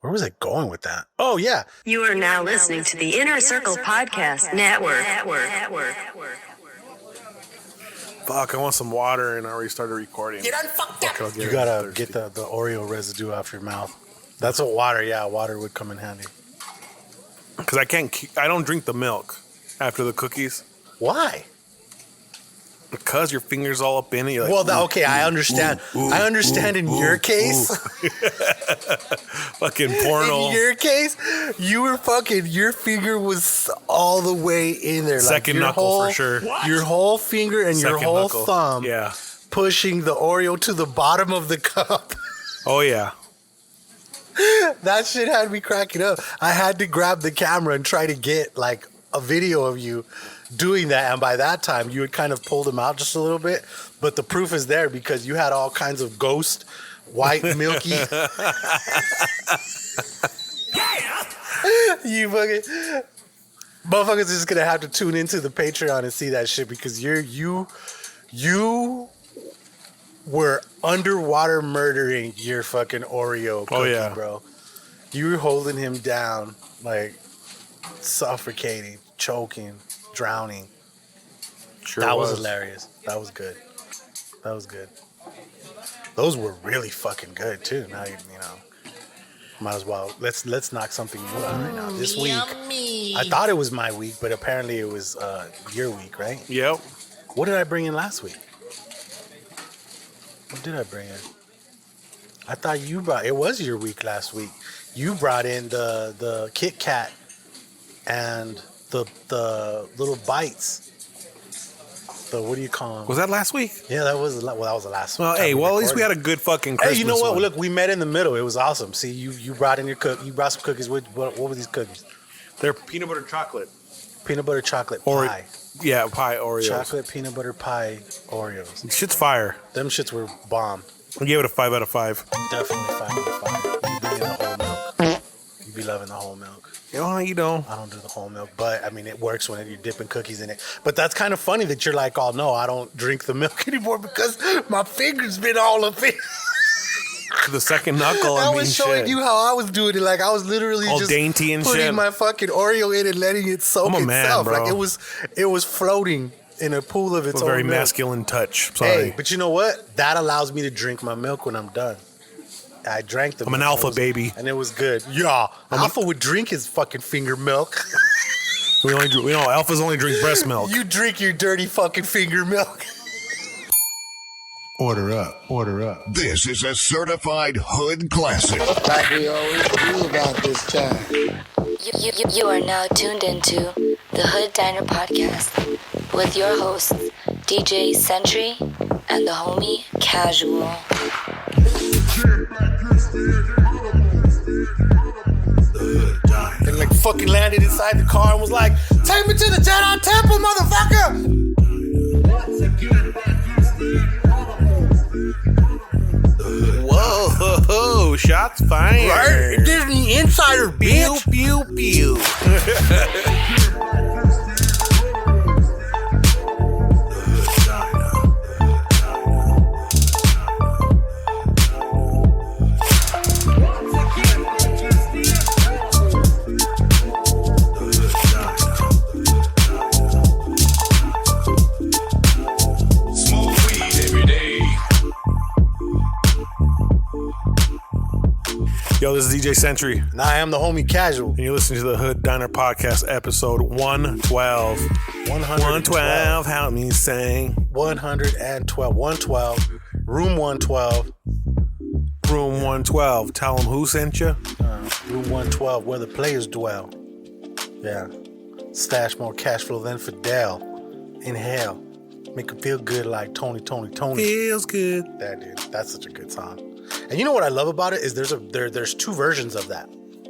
Where was I going with that? Oh, yeah. You are now listening to the Inner Circle Podcast Network. Fuck, I want some water and I already started recording. You done fucked up. You gotta get the Oreo residue off your mouth. That's what water would come in handy. Because I don't drink the milk after the cookies. Why? Because your finger's all up in it. You're like, well, okay, I understand. I understand in your case. Fucking porno. In your case, your finger was all the way in there. Second like knuckle for sure. Your whole finger and your whole knuckle. thumb pushing the Oreo to the bottom of the cup. Oh, yeah. That shit had me cracking up. I had to grab the camera and try to get like a video of you doing that, and by that time you had kind of pulled him out just a little bit, but the proof is there because you had all kinds of ghost white milky you fucking motherfuckers are just gonna have to tune into the Patreon and see that shit because you were underwater murdering your fucking Oreo cookie, bro. You were holding him down, like suffocating, choking, drowning. Sure that was hilarious. That was good. Those were really fucking good too. Now you know, might as well let's knock something new out right now. This week, I thought it was my week, but apparently it was your week, right? Yep. What did I bring in last week? What did I bring in? I thought you brought. It was your week last week. You brought in the Kit Kat and the little bites. The what do you call them? Was that last week? Yeah, that was the last. Well, hey, at least we had a good fucking Christmas. Hey, you know what? one. Look, we met in the middle. It was awesome. See, you brought in your You brought some cookies. What were these cookies? They're peanut butter chocolate. Peanut butter chocolate pie. Yeah, pie Oreos. Chocolate peanut butter pie Oreos. Shit's fire. Them shits were bomb. I gave it a 5 out of 5. Definitely 5 out of 5. You bring in the whole milk. You be loving the whole milk. You don't. I don't do the whole milk, but I mean, it works when you're dipping cookies in it. But that's kind of funny that you're like, oh no, I don't drink the milk anymore because my finger's been all up in. The second knuckle. I was showing you how I was doing it. Like I was literally all just dainty and putting shit. my fucking Oreo in and letting it soak I'm a man, itself. bro. Like it was floating in a pool of its a own very milk. masculine touch. Sorry. Hey, but you know what? That allows me to drink my milk when I'm done. I drank the milk. I'm an alpha, baby. And it was good. Yeah. Alpha would drink his fucking finger milk. We know alphas only drink breast milk. You drink your dirty fucking finger milk. Order up. This is a certified hood classic. Like we always do about this time. You are now tuned into the Hood Diner Podcast with your hosts, DJ Sentry and the homie Casual. And like fucking landed inside the car and was like, take me to the Jedi Temple, motherfucker! Whoa, shots fired. Right? Disney Insider, bitch! Pew, pew, pew. Yo, this is DJ Sentry. And I am the homie Casual. And you're listening to the Hood Diner Podcast, episode 112. 112, help me sing. 112. 112. Room 112. Room 112. Tell them who sent you. Room 112, where the players dwell. Yeah. Stash more cash flow than Fidel. Inhale. Make it feel good like Tony. Feels good. That dude. That's such a good song. And you know what I love about it is there's two versions of that.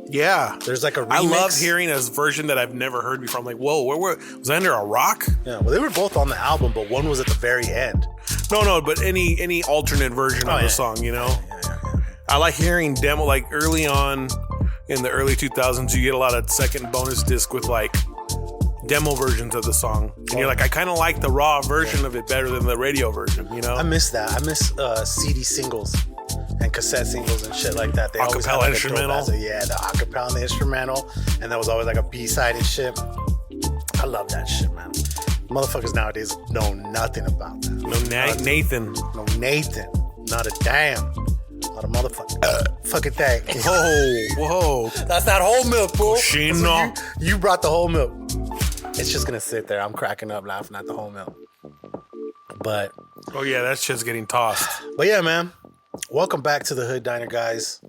Yeah. There's like a remix. I love hearing a version that I've never heard before. I'm like, whoa, was I under a rock? Yeah, well, they were both on the album, but one was at the very end. No, but any alternate version of the song, you know? Yeah. I like hearing demo, like early on in the early 2000s, you get a lot of second bonus disc with like demo versions of the song. And you're like, I kind of like the raw version of it better than the radio version, you know? I miss that. I miss CD singles. and cassette singles and shit like that. They always had Acapella like instrumental? the acapella and the instrumental, and there was always like a B-side and shit. I love that shit, man. Motherfuckers nowadays know nothing about that. No Nathan. No Nathan. Not a damn. Not a motherfucker. Fucking thing. Whoa. That's not whole milk, bro. Cochino. You brought the whole milk. It's just gonna sit there. I'm cracking up laughing at the whole milk. But Oh yeah, that shit's getting tossed. yeah, man. Welcome back to the Hood Diner, guys.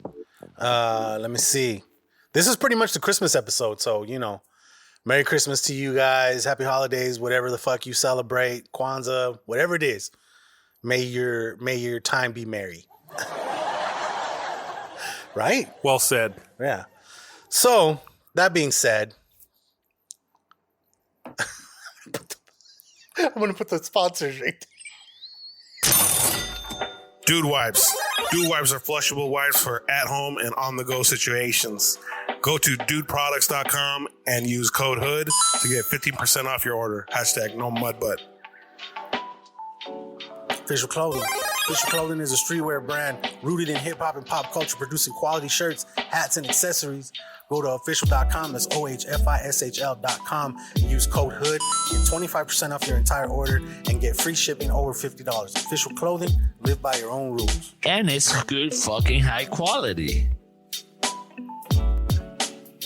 Let me see. This is pretty much the Christmas episode, so you know, Merry Christmas to you guys. Happy holidays, whatever the fuck you celebrate, Kwanzaa, whatever it is. May your time be merry. Right? Well said. Yeah. So, that being said, I'm going to put the sponsors right there. Dude wipes. Dude wipes are flushable wipes for at-home and on-the-go situations. Go to dudeproducts.com and use code HOOD to get 15% off your order. # no mud butt. Official Clothing. Official Clothing is a streetwear brand rooted in hip-hop and pop culture, producing quality shirts, hats, and accessories. Go to official.com, that's OHFISHL.com, and use code HOOD. Get 25% off your entire order and get free shipping over $50. Official Clothing, live by your own rules. And it's good fucking high quality.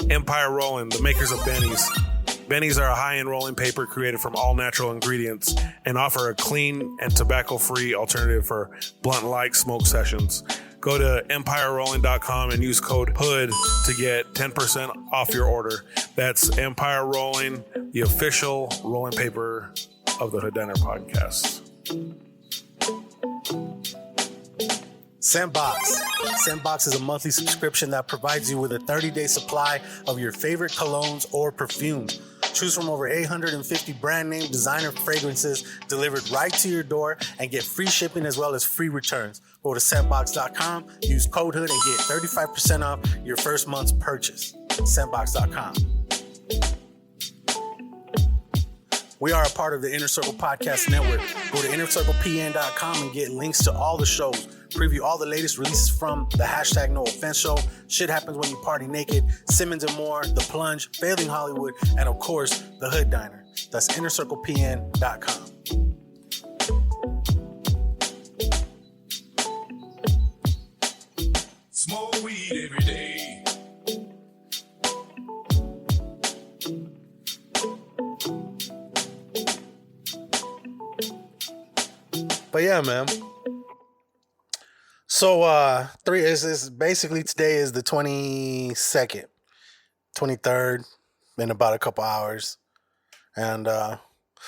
Empire Rolling, the makers of Bennies. Bennies are a high-end rolling paper created from all natural ingredients and offer a clean and tobacco-free alternative for blunt-like smoke sessions. Go to EmpireRolling.com and use code HOOD to get 10% off your order. That's Empire Rolling, the official rolling paper of the Hood Diner podcast. Scentbox. Scentbox is a monthly subscription that provides you with a 30-day supply of your favorite colognes or perfumes. Choose from over 850 brand name designer fragrances delivered right to your door and get free shipping as well as free returns. Go to scentbox.com, use code HOOD and get 35% off your first month's purchase. Scentbox.com. We are a part of the Inner Circle Podcast Network. Go to innercirclepn.com and get links to all the shows. Preview all the latest releases from the # No Offense Show, Shit Happens When You Party Naked, Simmons and More, The Plunge, Failing Hollywood, and of course, The Hood Diner. That's innercirclepn.com. Smoke weed every day. But yeah, man. So, three is basically today is the 22nd, 23rd, in about a couple hours. And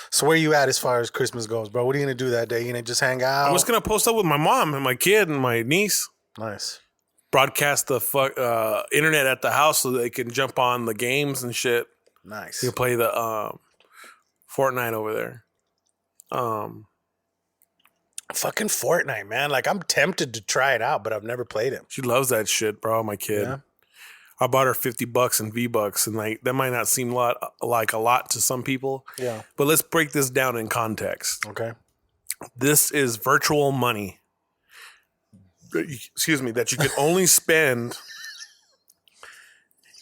so where you at as far as Christmas goes, bro? What are you going to do that day? You going to just hang out? I was going to post up with my mom and my kid and my niece. Nice. Broadcast the internet at the house so they can jump on the games and shit. Nice. You play the Fortnite over there. Fucking Fortnite, man. Like, I'm tempted to try it out, but I've never played it. She loves that shit, bro, my kid. Yeah. I bought her $50 in V-Bucks, and like that might not seem like a lot to some people. Yeah. But let's break this down in context. Okay. This is virtual money. Excuse me, that you can only spend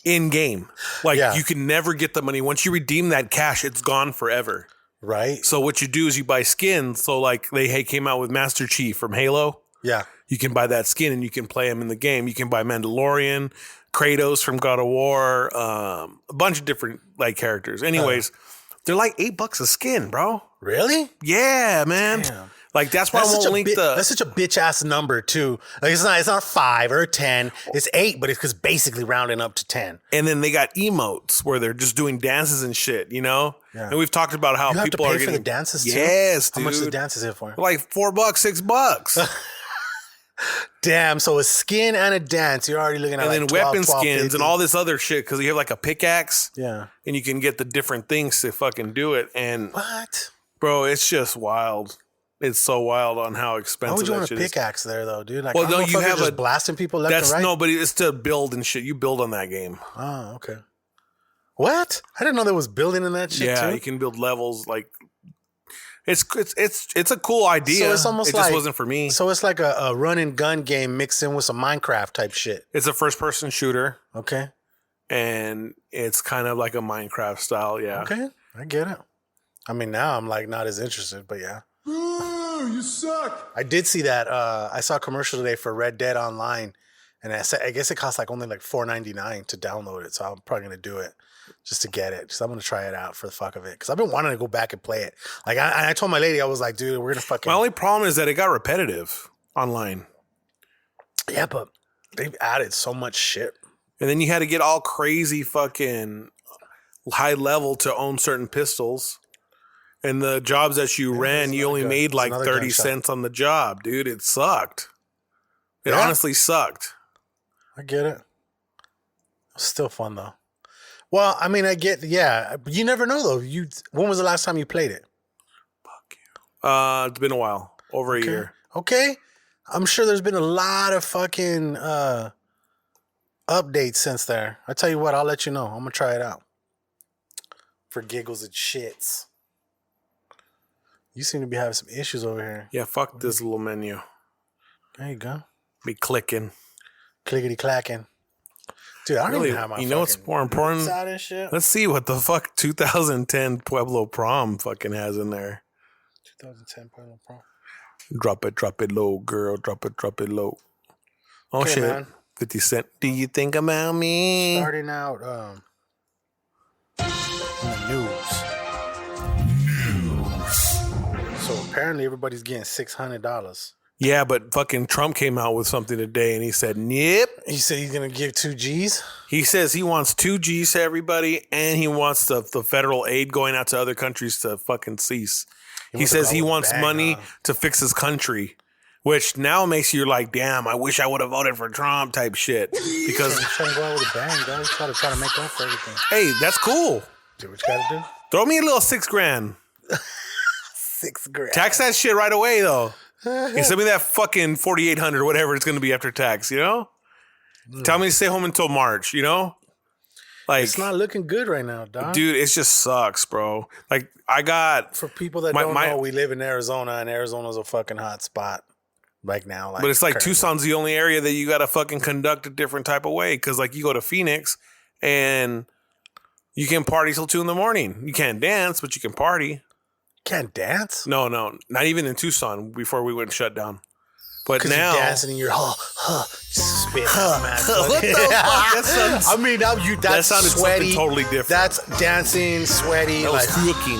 in game. Like you can never get the money. Once you redeem that cash, it's gone forever. Right. So what you do is you buy skins. So like they came out with Master Chief from Halo. Yeah. You can buy that skin and you can play him in the game. You can buy Mandalorian, Kratos from God of War, a bunch of different like characters. Anyways, they're like $8 a skin, bro. Really? Yeah, man. Damn. Like that's why I won't link the. That's such a bitch ass number too. Like it's not 5 or 10. It's 8, but it's because basically rounding up to 10. And then they got emotes where they're just doing dances and shit, you know. Yeah. And we've talked about how You have people to pay are for getting the dances too. Yes, dude. How much is the dances here for? Like $4, $6. Damn. So a skin and a dance. You're already looking at And like then 12, weapon 12, skins 50. and all this other shit because you have like a pickaxe. Yeah. And you can get the different things to fucking do it. And What? bro, it's just wild. It's so wild on how Why expensive would you that want a shit is. pickaxe there though, dude? Like, Well, I no, don't you know if have you're a just blasting people left That's and right. no, but it's to build and shit. You build on that game. Oh, okay. What? I didn't know there was building in that shit Yeah, too. you can build levels like It's a cool idea. So it's almost it like, just wasn't for me. So it's like a run and gun game mixed in with some Minecraft type shit. It's a first person shooter. Okay. And it's kind of like a Minecraft style, yeah. Okay, I get it. I mean, now I'm like not as interested, but yeah. Ooh, you suck. I did see that. I saw a commercial today for Red Dead Online, and I guess it costs like only like $4.99 to download it. So I'm probably gonna do it just to get it. So I'm gonna try it out for the fuck of it because I've been wanting to go back and play it. Like I told my lady, I was like, dude, we're gonna fucking. My only problem is that it got repetitive online. Yeah, but they've added so much shit. And then you had to get all crazy fucking high level to own certain pistols. And the jobs that you ran, you only made like 30 cents on the job, dude. It sucked. It honestly sucked. I get it. It's still fun though. Well, I mean, I get, yeah. You never know though. When was the last time you played it? Fuck you. It's been a while. Over a year. Okay. I'm sure there's been a lot of fucking updates since there. I tell you what, I'll let you know. I'm gonna try it out for giggles and shits. You seem to be having some issues over here. Yeah, fuck this little menu. There you go. Be clicking. Clickety clacking. Dude, I don't Really, even have my you know what's more important? out and shit. Let's see what the fuck 2010 Pueblo Prom fucking has in there. 2010 Pueblo Prom. Drop it low, girl. Drop it low. Oh, Okay, shit. man. 50 Cent. Do you think about me? Starting out in the news. So apparently everybody's getting $600. Yeah, but fucking Trump came out with something today and he said, "Yep." He said he's gonna give 2 G's. He says he wants 2 G's to everybody and he wants the federal aid going out to other countries to fucking cease. He says he wants money to fix his country, which now makes you like, damn, I wish I would have voted for Trump type shit. Because He's trying to go out with a bang, guys. Try to make up for everything. hey, that's cool. Do what you gotta do. Throw me a little $6,000. $6,000. Tax that shit right away though. Hey, send me that fucking 4,800 whatever it's gonna be after tax, you know? Tell me to stay home until March, you know? Like It's not looking good right now, dog. dude, it just sucks, bro. Like I got For people that don't know, we live in Arizona, and Arizona's a fucking hot spot right now. Like, but it's like currently. Tucson's the only area that you gotta fucking conduct a different type of way. Cause like you go to Phoenix and you can party till 2 a.m. You can't dance, but you can party. Can't dance? No, not even in Tucson before we went shut down. But now you're dancing and you're spit. what the fuck? That sounds, I mean, now that's that sounded sweaty. something totally different. That's dancing, sweaty. That was like, cooking.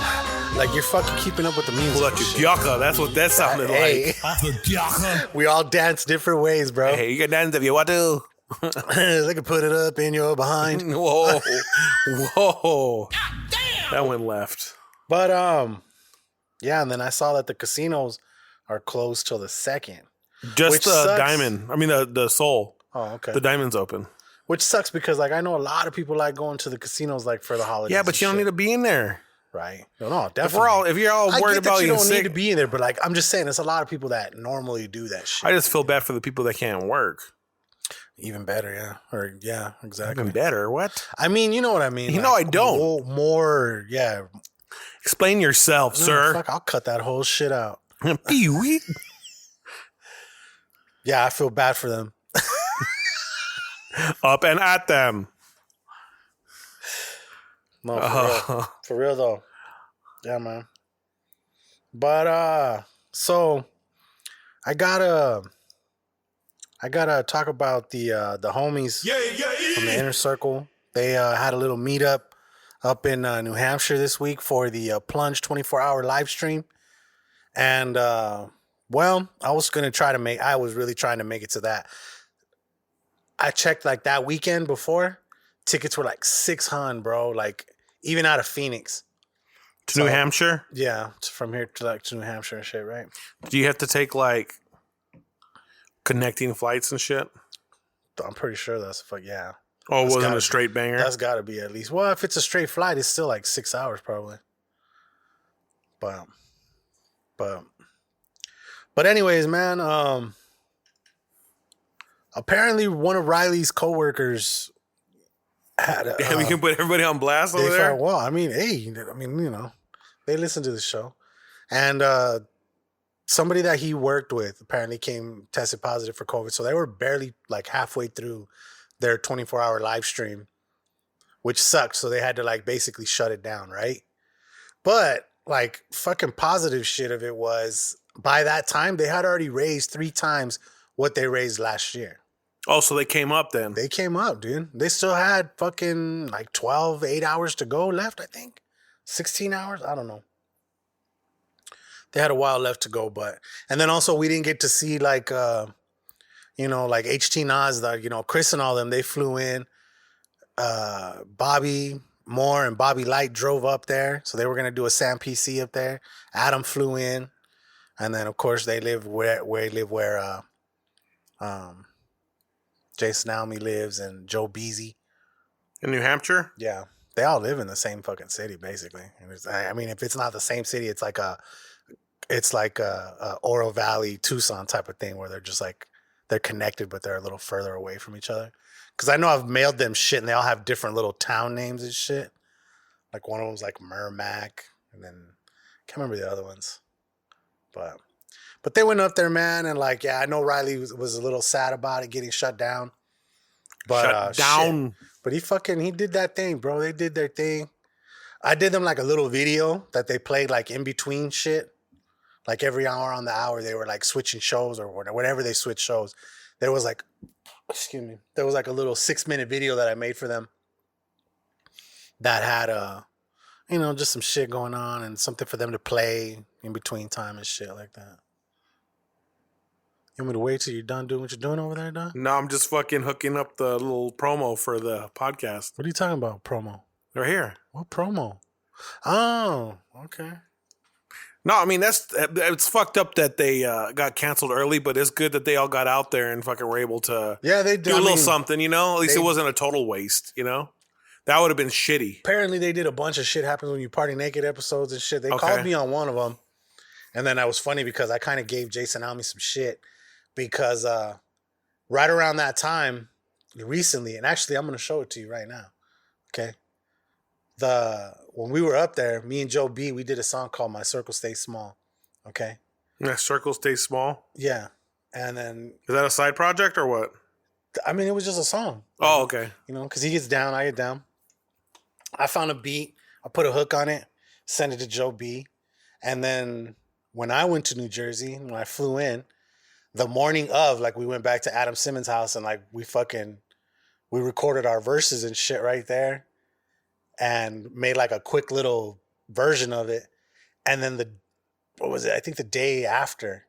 like you're fucking keeping up with the music. Pull out your diaca. That's what that sounded Hey, like. we all dance different ways, bro. Hey, you can dance if you want to. They can put it up in your behind. Whoa. That went left. But yeah, and then I saw that the casinos are closed till the 2nd. Just Which the sucks. diamond. I mean the soul. Oh, okay. The diamond's open. Which sucks because like I know a lot of people like going to the casinos like for the holidays. Yeah, but you don't need to be in there. Right? No, definitely. If you're all I worried get that about you being don't sick, need to be in there, but like I'm just saying, there's a lot of people that normally do that shit. I just feel bad for the people that can't work. Even better, yeah. Or yeah, exactly. Even better. What? I mean, you know what I mean. You know I don't. More, yeah. Explain yourself, sir. Fuck, I'll cut that whole shit out. Pee-wee. Yeah, I feel bad for them. Up and at them. No, for real. For real though. Yeah, man. But so I gotta talk about the homies from the Inner Circle. They had a little meetup up in New Hampshire this week for the Plunge 24-hour live stream. And well, I was really trying to make it to that. I checked like that weekend before. Tickets were like $600, bro. Like even out of Phoenix. To New Hampshire? Yeah, from here to New Hampshire and shit, right? Do you have to take like connecting flights and shit? I'm pretty sure that's yeah. Oh, it That's wasn't gotta a straight banger? That's got to be at least. Well, if it's a straight flight, it's still like 6 hours probably. But anyways, man. Apparently, one of Riley's coworkers had. We can put everybody on blast over there. Well, I mean, hey, you know, they listen to the show, And somebody that he worked with apparently tested positive for COVID. So they were barely like halfway through their 24-hour live stream, which sucked. So they had to like basically shut it down, right? But like fucking positive shit of it was by that time they had already raised 3 times what they raised last year. Oh, so they came up then. They came up, dude. They still had fucking like 8 hours to go left, I think. 16 hours? I don't know. They had a while left to go, but... And then also we didn't get to see like, you know, like HT Nas, you know, Chris and all them, they flew in. Bobby Moore and Bobby Light drove up there. So they were going to do a Sam PC up there. Adam flew in. And then, of course, they live where Jason Almy lives and Joe Beezy. In New Hampshire? Yeah. They all live in the same fucking city, basically. I mean, if it's not the same city, it's like a Oro Valley, Tucson type of thing where they're just like, they're connected, but they're a little further away from each other. Because I know I've mailed them shit and they all have different little town names and shit. Like one of them's like Mermac, and then I can't remember the other ones. But they went up there, man, and like, yeah, I know Riley was a little sad about it getting shut down. But shut down. Shit. But he did that thing, bro. They did their thing. I did them like a little video that they played like in between shit. Like every hour on the hour, they were like switching shows or whatever they switched shows. There was like, there was like a little 6-minute video that I made for them that had you know, just some shit going on and something for them to play in between time and shit like that. You want me to wait till you're done doing what you're doing over there, Don? No, I'm just fucking hooking up the little promo for the podcast. What are you talking about, promo? They're here. What promo? Oh, okay. No, I mean, it's fucked up that they got canceled early, but it's good that they all got out there and fucking were able to they do a little something, you know? At least it wasn't a total waste, you know? That would have been shitty. Apparently they did a bunch of shit happens when you party naked episodes and shit. They called me on one of them. And then that was funny because I kind of gave Jason Almy some shit because right around that time, recently, and actually I'm going to show it to you right now, okay? When we were up there, me and Joe B, we did a song called My Circle Stays Small, okay? My Circle Stays Small? Yeah. And then... Is that a side project or what? I mean, it was just a song. Oh, okay. You know, because he gets down, I get down. I found a beat. I put a hook on it, sent it to Joe B. And then when I went to New Jersey, when I flew in, the morning of, like, we went back to Adam Simmons' house and, like, we recorded our verses and shit right there and made, like, a quick little version of it. And then I think the day after,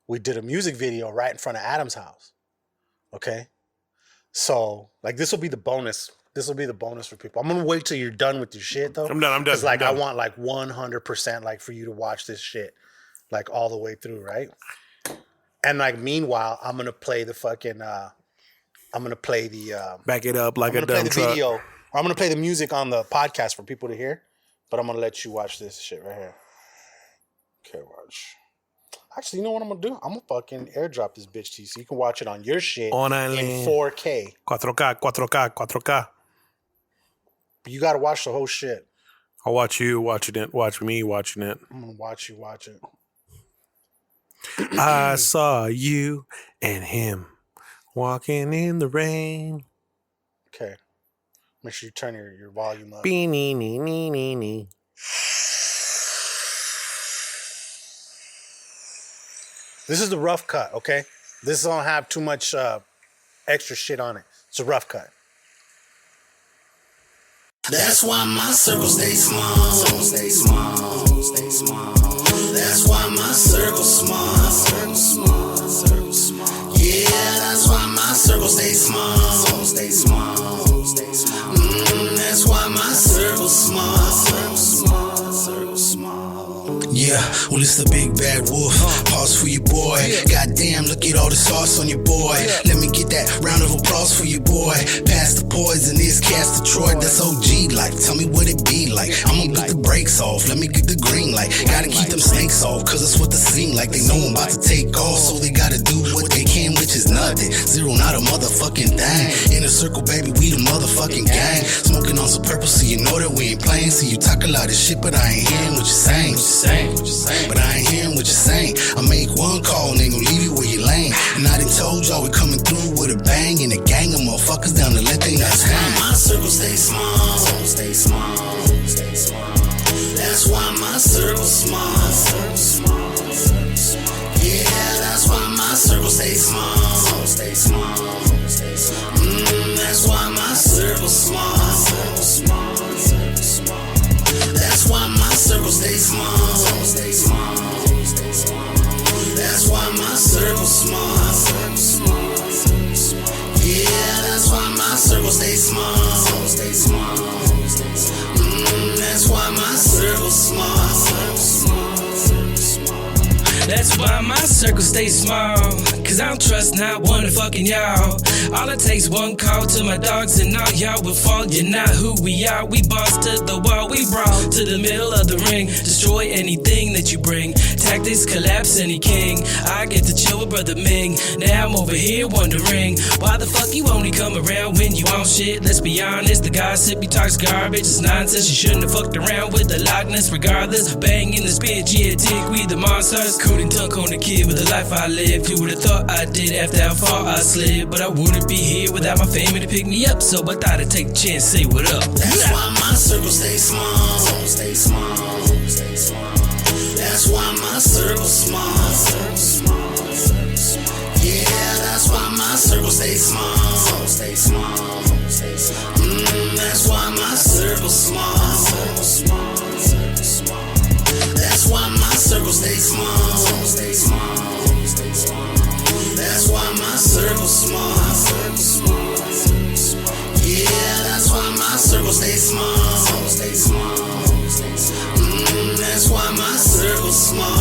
we did a music video right in front of Adam's house. Okay? So, like, this will be the bonus. This will be the bonus for people. I'm going to wait till you're done with your shit, though. I'm done. Because, like, I want, like, 100%, like, for you to watch this shit, like, all the way through, right? And, like, meanwhile, I'm going to play the fucking, back it up like a dumb truck. I'm going to play the video, or I'm going to play the music on the podcast for people to hear, but I'm going to let you watch this shit right here. Okay, watch. Actually, you know what I'm going to do? I'm going to fucking airdrop this bitch to you so you can watch it on your shit in 4K. 4K. You got to watch the whole shit. I'll watch you watching it. Watch me watching it. I'm going to watch you watch it. I saw you and him walking in the rain. Okay. Make sure you turn your volume up. Be-nee-nee-nee-nee-nee. This is the rough cut, okay? This don't have too much extra shit on it. It's a rough cut. That's why my circle stays small. Stay small. Stay small. That's why my circle small. Circle small. Circle small. Yeah, that's why my circle stays small. Stay small. Stay small. That's why my circle small. Circle small. Circle small. Yeah, well it's the big bad wolf. Pause for your boy. Goddamn, look at all the sauce on your boy. Let me get that round of applause for your boy. Pass the poison, this cast Detroit. That's OG like. Tell me what it be like. I'ma get the brakes off. Let me get the green light. Gotta keep them snakes off, cause it's what they seem like. They know I'm about to take off, so they gotta do what they can, which is is nothing. Zero, not a motherfucking thing. Inner circle, baby, we the motherfucking gang. Smoking on some purple, so you know that we ain't playing. See, you talk a lot of shit, but I ain't hearing what you're saying. But I ain't hearing what you're saying. I make one call and they gon' leave you where you laying. And I done told y'all we coming through with a bang. And a gang of motherfuckers down to let they nuts hang. My circle stay small. That's why my circle small. Yeah, that's why my circle stay small. That's why my circle small. That's why my circle stay small. That's why my circle small. Yeah, that's why my circle stay small. That's why my circle small. That's why my circle stays small. Cause I don't trust not one of fucking y'all. All it takes one call to my dogs and all y'all will fall. You're not who we are. We boss to the wall. We brawl to the middle of the ring. Destroy anything that you bring. Tactics collapse any king. I get to chill with Brother Ming. Now I'm over here wondering why the fuck you only come around when you on shit. Let's be honest, the gossip he talks garbage. It's nonsense. You shouldn't have fucked around with the Loch Ness. Regardless, bang in the bitch. Yeah, dick, we the monsters. Couldn't dunk on the kid with the life I lived. You would've thought I did after how far I slid. But I wouldn't be here without my family to pick me up. So I thought I'd take a chance, say what up. That's why my circle stay small. That's why my circle small. Yeah, that's why my circle stay small. That's why my circle small. That's why my circle stay small. That's why my circle small. Yeah, that's why my circle stay small. That's why my circle small.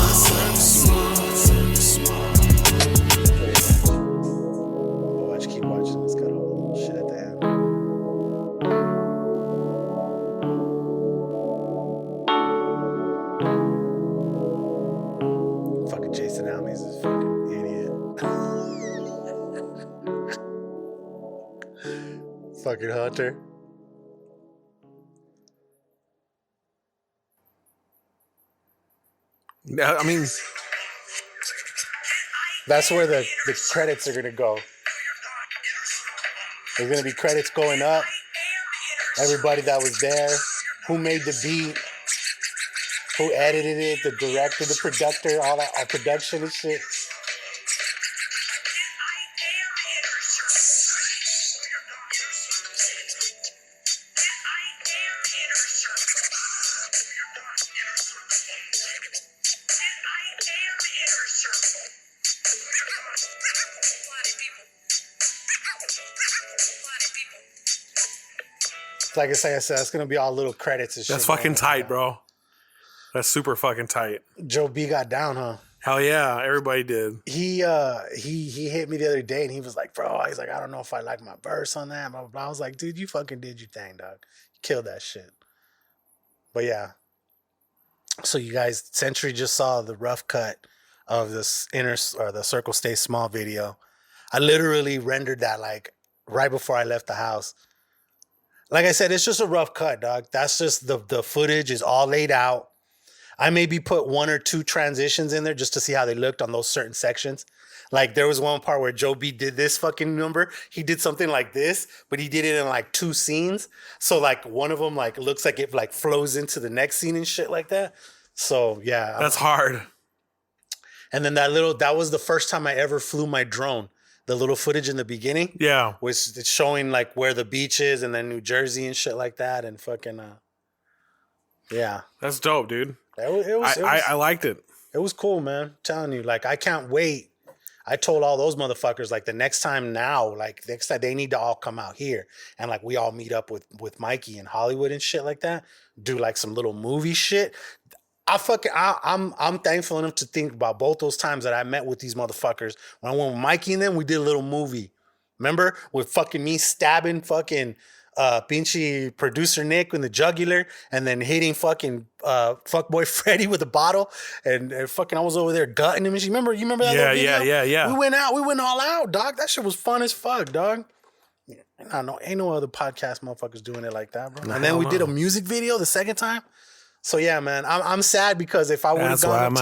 Watch, keep watching. It's got all the shit at the end. Fucking Jason Almes is a fucking idiot. Fucking Hunter. Yeah, I mean, That's where the credits are gonna go. There's gonna be credits going up. Everybody that was there, who made the beat, who edited it, the director, the producer, all that, all production and shit. Like I said, that's gonna be all little credits and shit. that's fucking tight, bro. That's super fucking tight. Joe B got down, huh? Hell yeah, everybody did. He hit me the other day and he was like, bro, he's like, I don't know if I like my verse on that. Blah, blah, blah. I was like, dude, you fucking did your thing, dog. You killed that shit. But yeah. So you guys, Century just saw the rough cut of this the Circle Stay Small video. I literally rendered that like right before I left the house. Like I said, it's just a rough cut, dog. That's just the footage is all laid out. I maybe put one or two transitions in there just to see how they looked on those certain sections. Like there was one part where Joe B did this fucking number. He did something like this, but he did it in like two scenes. So like one of them like looks like it like flows into the next scene and shit like that. So yeah. That's hard. And then that was the first time I ever flew my drone. The little footage in the beginning. Yeah. Was it's showing like where the beach is and then New Jersey and shit like that and fucking yeah. That's dope, dude. I liked it. It was cool, man. I'm telling you, like I can't wait. I told all those motherfuckers like the next time they need to all come out here and like we all meet up with Mikey in Hollywood and shit like that. Do like some little movie shit. I'm thankful enough to think about both those times that I met with these motherfuckers. When I went with Mikey and them, we did a little movie. Remember? With fucking me stabbing fucking Pinchy producer Nick in the jugular, and then hitting fucking fuckboy Freddy with a bottle, and fucking I was over there gutting him. You remember that? Yeah, little video? yeah. We went all out, dog. That shit was fun as fuck, dog. Ain't no other podcast motherfuckers doing it like that, bro. And then we did a music video the second time. So yeah, man, I'm sad because if I would have gone,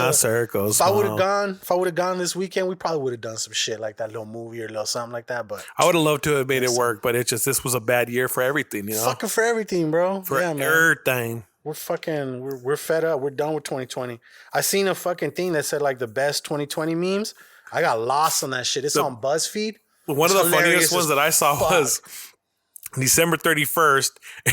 if I would have gone this weekend, we probably would have done some shit like that little movie or little something like that. But I would have loved to have made it work, but it's just this was a bad year for everything, you know. Fucking for everything, bro. For yeah, man. everything. We're fed up. We're done with 2020. I seen a fucking thing that said like the best 2020 memes. I got lost on that shit. It's on BuzzFeed. One of the funniest ones that I saw was December 31st,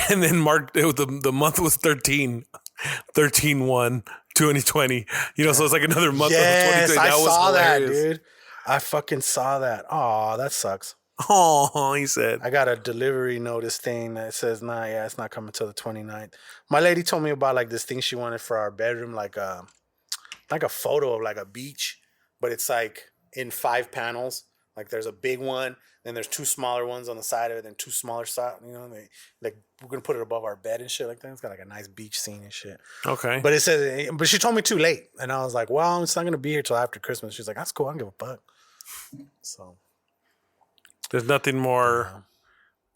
and then the month was 13/1/2020. You know, so it's like another month of 2020. I saw that, dude. I fucking saw that. Oh, that sucks. Oh, he said. I got a delivery notice thing that says, it's not coming till the 29th. My lady told me about like this thing she wanted for our bedroom, like a photo of like a beach, but it's like in 5 panels. Like there's a big one, then there's 2 smaller ones on the side of it, then 2 smaller side. You know, like we're gonna put it above our bed and shit like that. It's got like a nice beach scene and shit. Okay. But but she told me too late, and I was like, well, it's not gonna be here till after Christmas. She's like, that's cool. I don't give a fuck. So there's nothing more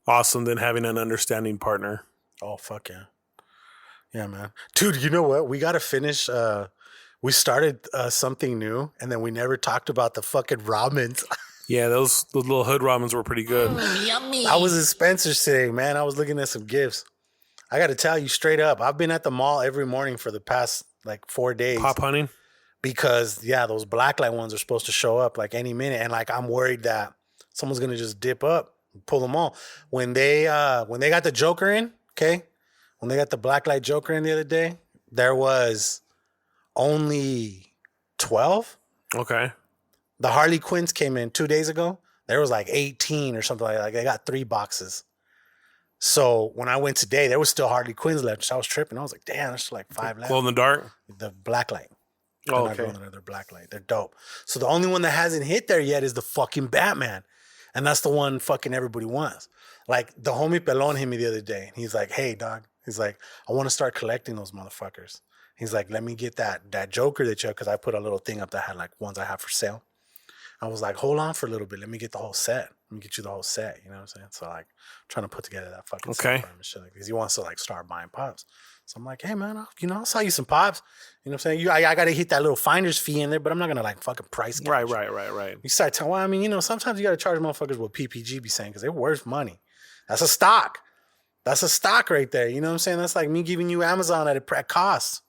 awesome than having an understanding partner. Oh fuck yeah, yeah, man, dude. You know what? We gotta finish. We started something new, and then we never talked about the fucking ramens. Yeah, those little hood ramens were pretty good. Yummy. I was in Spencer's today, man. I was looking at some gifts. I got to tell you straight up, I've been at the mall every morning for the past like 4 days. Pop hunting? Because those blacklight ones are supposed to show up like any minute, and like I'm worried that someone's gonna just dip up and pull them all. When they got the Joker in, okay, when they got the blacklight Joker in the other day, there was only 12. Okay. The Harley Quinns came in 2 days ago. There was like 18 or something like that. Like they got 3 boxes. So when I went today, there was still Harley Quinns left. So I was tripping. I was like, damn, there's like 5 left. Glow in the dark? The blacklight. Oh, they're okay. not going, they're blacklight. They're dope. So the only one that hasn't hit there yet is the fucking Batman. And that's the one fucking everybody wants. Like the homie Pelon hit me the other day. He's like, hey, dog. He's like, I want to start collecting those motherfuckers. He's like, let me get that Joker that you have, because I put a little thing up that had like ones I have for sale. I was like, hold on for a little bit. Let me get the whole set. Let me get you the whole set. You know what I'm saying? So like, I'm trying to put together that fucking set for him and shit like, because he wants to like start buying pops. So I'm like, hey man, I'll sell you some pops. You know what I'm saying? I got to hit that little finder's fee in there, but I'm not gonna like fucking price gouge. Right. You start telling, well, I mean, sometimes you got to charge motherfuckers what PPG be saying because they're worth money. That's a stock. That's a stock right there. You know what I'm saying? That's like me giving you Amazon at cost.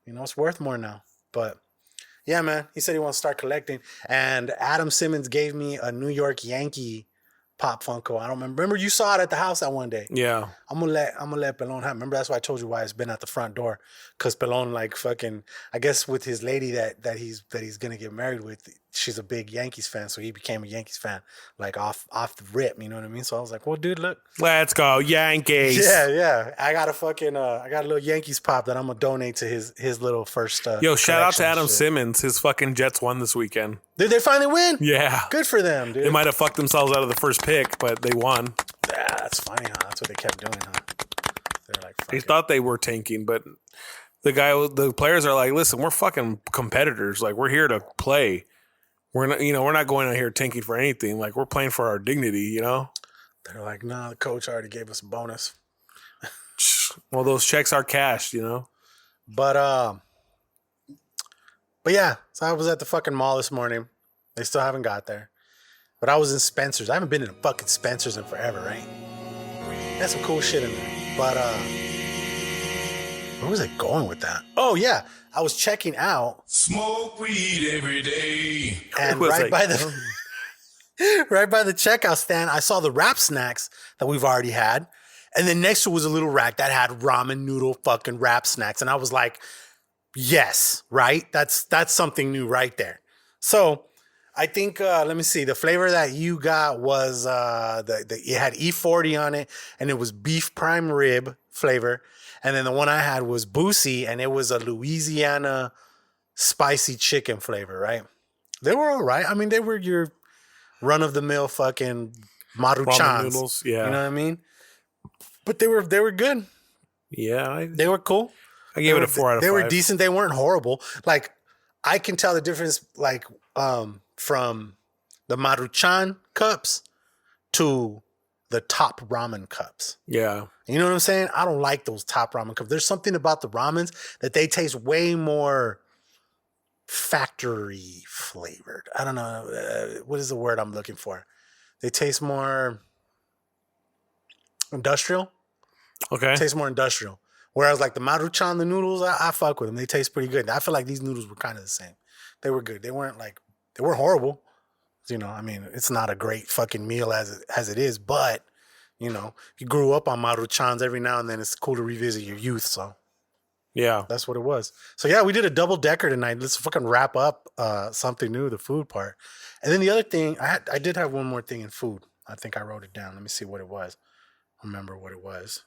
It's worth more now. But yeah, man, he said he wants to start collecting. And Adam Simmons gave me a New York Yankee pop Funko. I don't remember. Remember you saw it at the house that one day. Yeah. I'm gonna let Pelon have. Remember that's why I told you why it's been at the front door. Cause Pelon like fucking, I guess with his lady that he's gonna get married with, she's a big Yankees fan, so he became a Yankees fan like off the rip. You know what I mean? So I was like, well, dude, look, let's go Yankees. Yeah. I got a little Yankees pop that I'm gonna donate to his little first. Yo, shout out to Adam Simmons. His fucking Jets won this weekend. Did they finally win? Yeah. Good for them, dude. They might have fucked themselves out of the first pick, but they won. Yeah, that's funny, huh? That's what they kept doing, huh? They're like, they thought they were tanking, but the players are like, listen, we're fucking competitors. Like, we're here to play. We're not going out here tanking for anything. Like, we're playing for our dignity, They're like, nah, the coach already gave us a bonus. Well, those checks are cashed, But yeah, so I was at the fucking mall this morning. They still haven't got there. But I was in Spencer's. I haven't been in a fucking Spencer's in forever, right? Got some cool shit in there. But where was I going with that? Oh yeah, I was checking out. Smoke weed every day. And right by the checkout stand, I saw the wrap snacks that we've already had. And then next to it was a little rack that had ramen noodle fucking wrap snacks. And I was like, yes, right? That's something new right there. So I think, let me see. The flavor that you got was, it had E40 on it, and it was beef prime rib flavor. And then the one I had was Boosie, and it was a Louisiana spicy chicken flavor, right? They were all right. I mean, they were your run-of-the-mill fucking Maruchans. Noodles, yeah. You know what I mean? But they were good. Yeah, They were cool. I gave it a 4 out of 5. They were decent. They weren't horrible. Like, I can tell the difference, like, from the Maruchan cups to the top ramen cups. Yeah. You know what I'm saying? I don't like those top ramen cups. There's something about the ramens that they taste way more factory flavored. I don't know. What is the word I'm looking for? They taste more industrial. Okay. Taste more industrial. Whereas like the Maruchan, the noodles, I fuck with them. They taste pretty good. I feel like these noodles were kind of the same. They were good. They weren't horrible. You know, I mean, it's not a great fucking meal as it is, but you know, you grew up on Maruchans every now and then. It's cool to revisit your youth. So yeah, that's what it was. So yeah, we did a double decker tonight. Let's fucking wrap up something new, the food part. And then the other thing, I did have one more thing in food. I think I wrote it down. Let me see what it was. Remember what it was.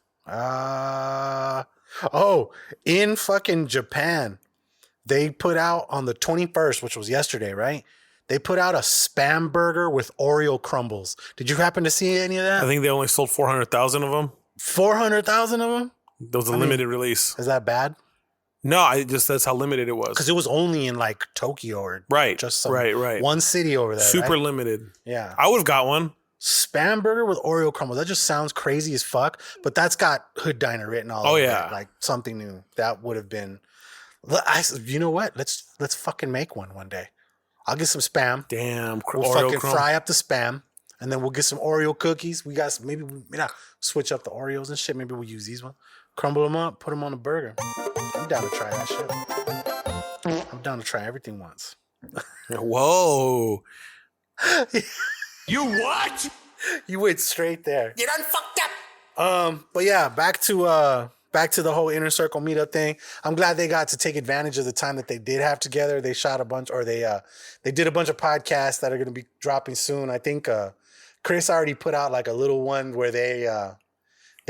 In fucking Japan, they put out on the 21st, which was yesterday, right? They put out a Spam burger with Oreo crumbles. Did you happen to see any of that? I think they only sold 400,000 of them. 400,000 of them? That was a limited release. Is that bad? No, that's how limited it was. Because it was only in like Tokyo or just right. one city over there. Super right? limited. Yeah. I would have got one. Spam burger with Oreo crumbles. That just sounds crazy as fuck. But that's got Hood Diner written all over it. Like something new. That would have been. You know what? Let's fucking make one day. I'll get some Spam. Damn. We'll Oreo fucking fry up the Spam. And then we'll get some Oreo cookies. We got some, maybe we switch up the Oreos and shit. Maybe we'll use these ones. Crumble them up, put them on a burger. I'm down to try that shit. I'm down to try everything once. Whoa. You what? You went straight there. You done fucked up. But yeah, back to the whole Inner Circle meetup thing. I'm glad they got to take advantage of the time that they did have together. They shot a bunch, or they did a bunch of podcasts that are going to be dropping soon. I think Chris already put out like a little one where they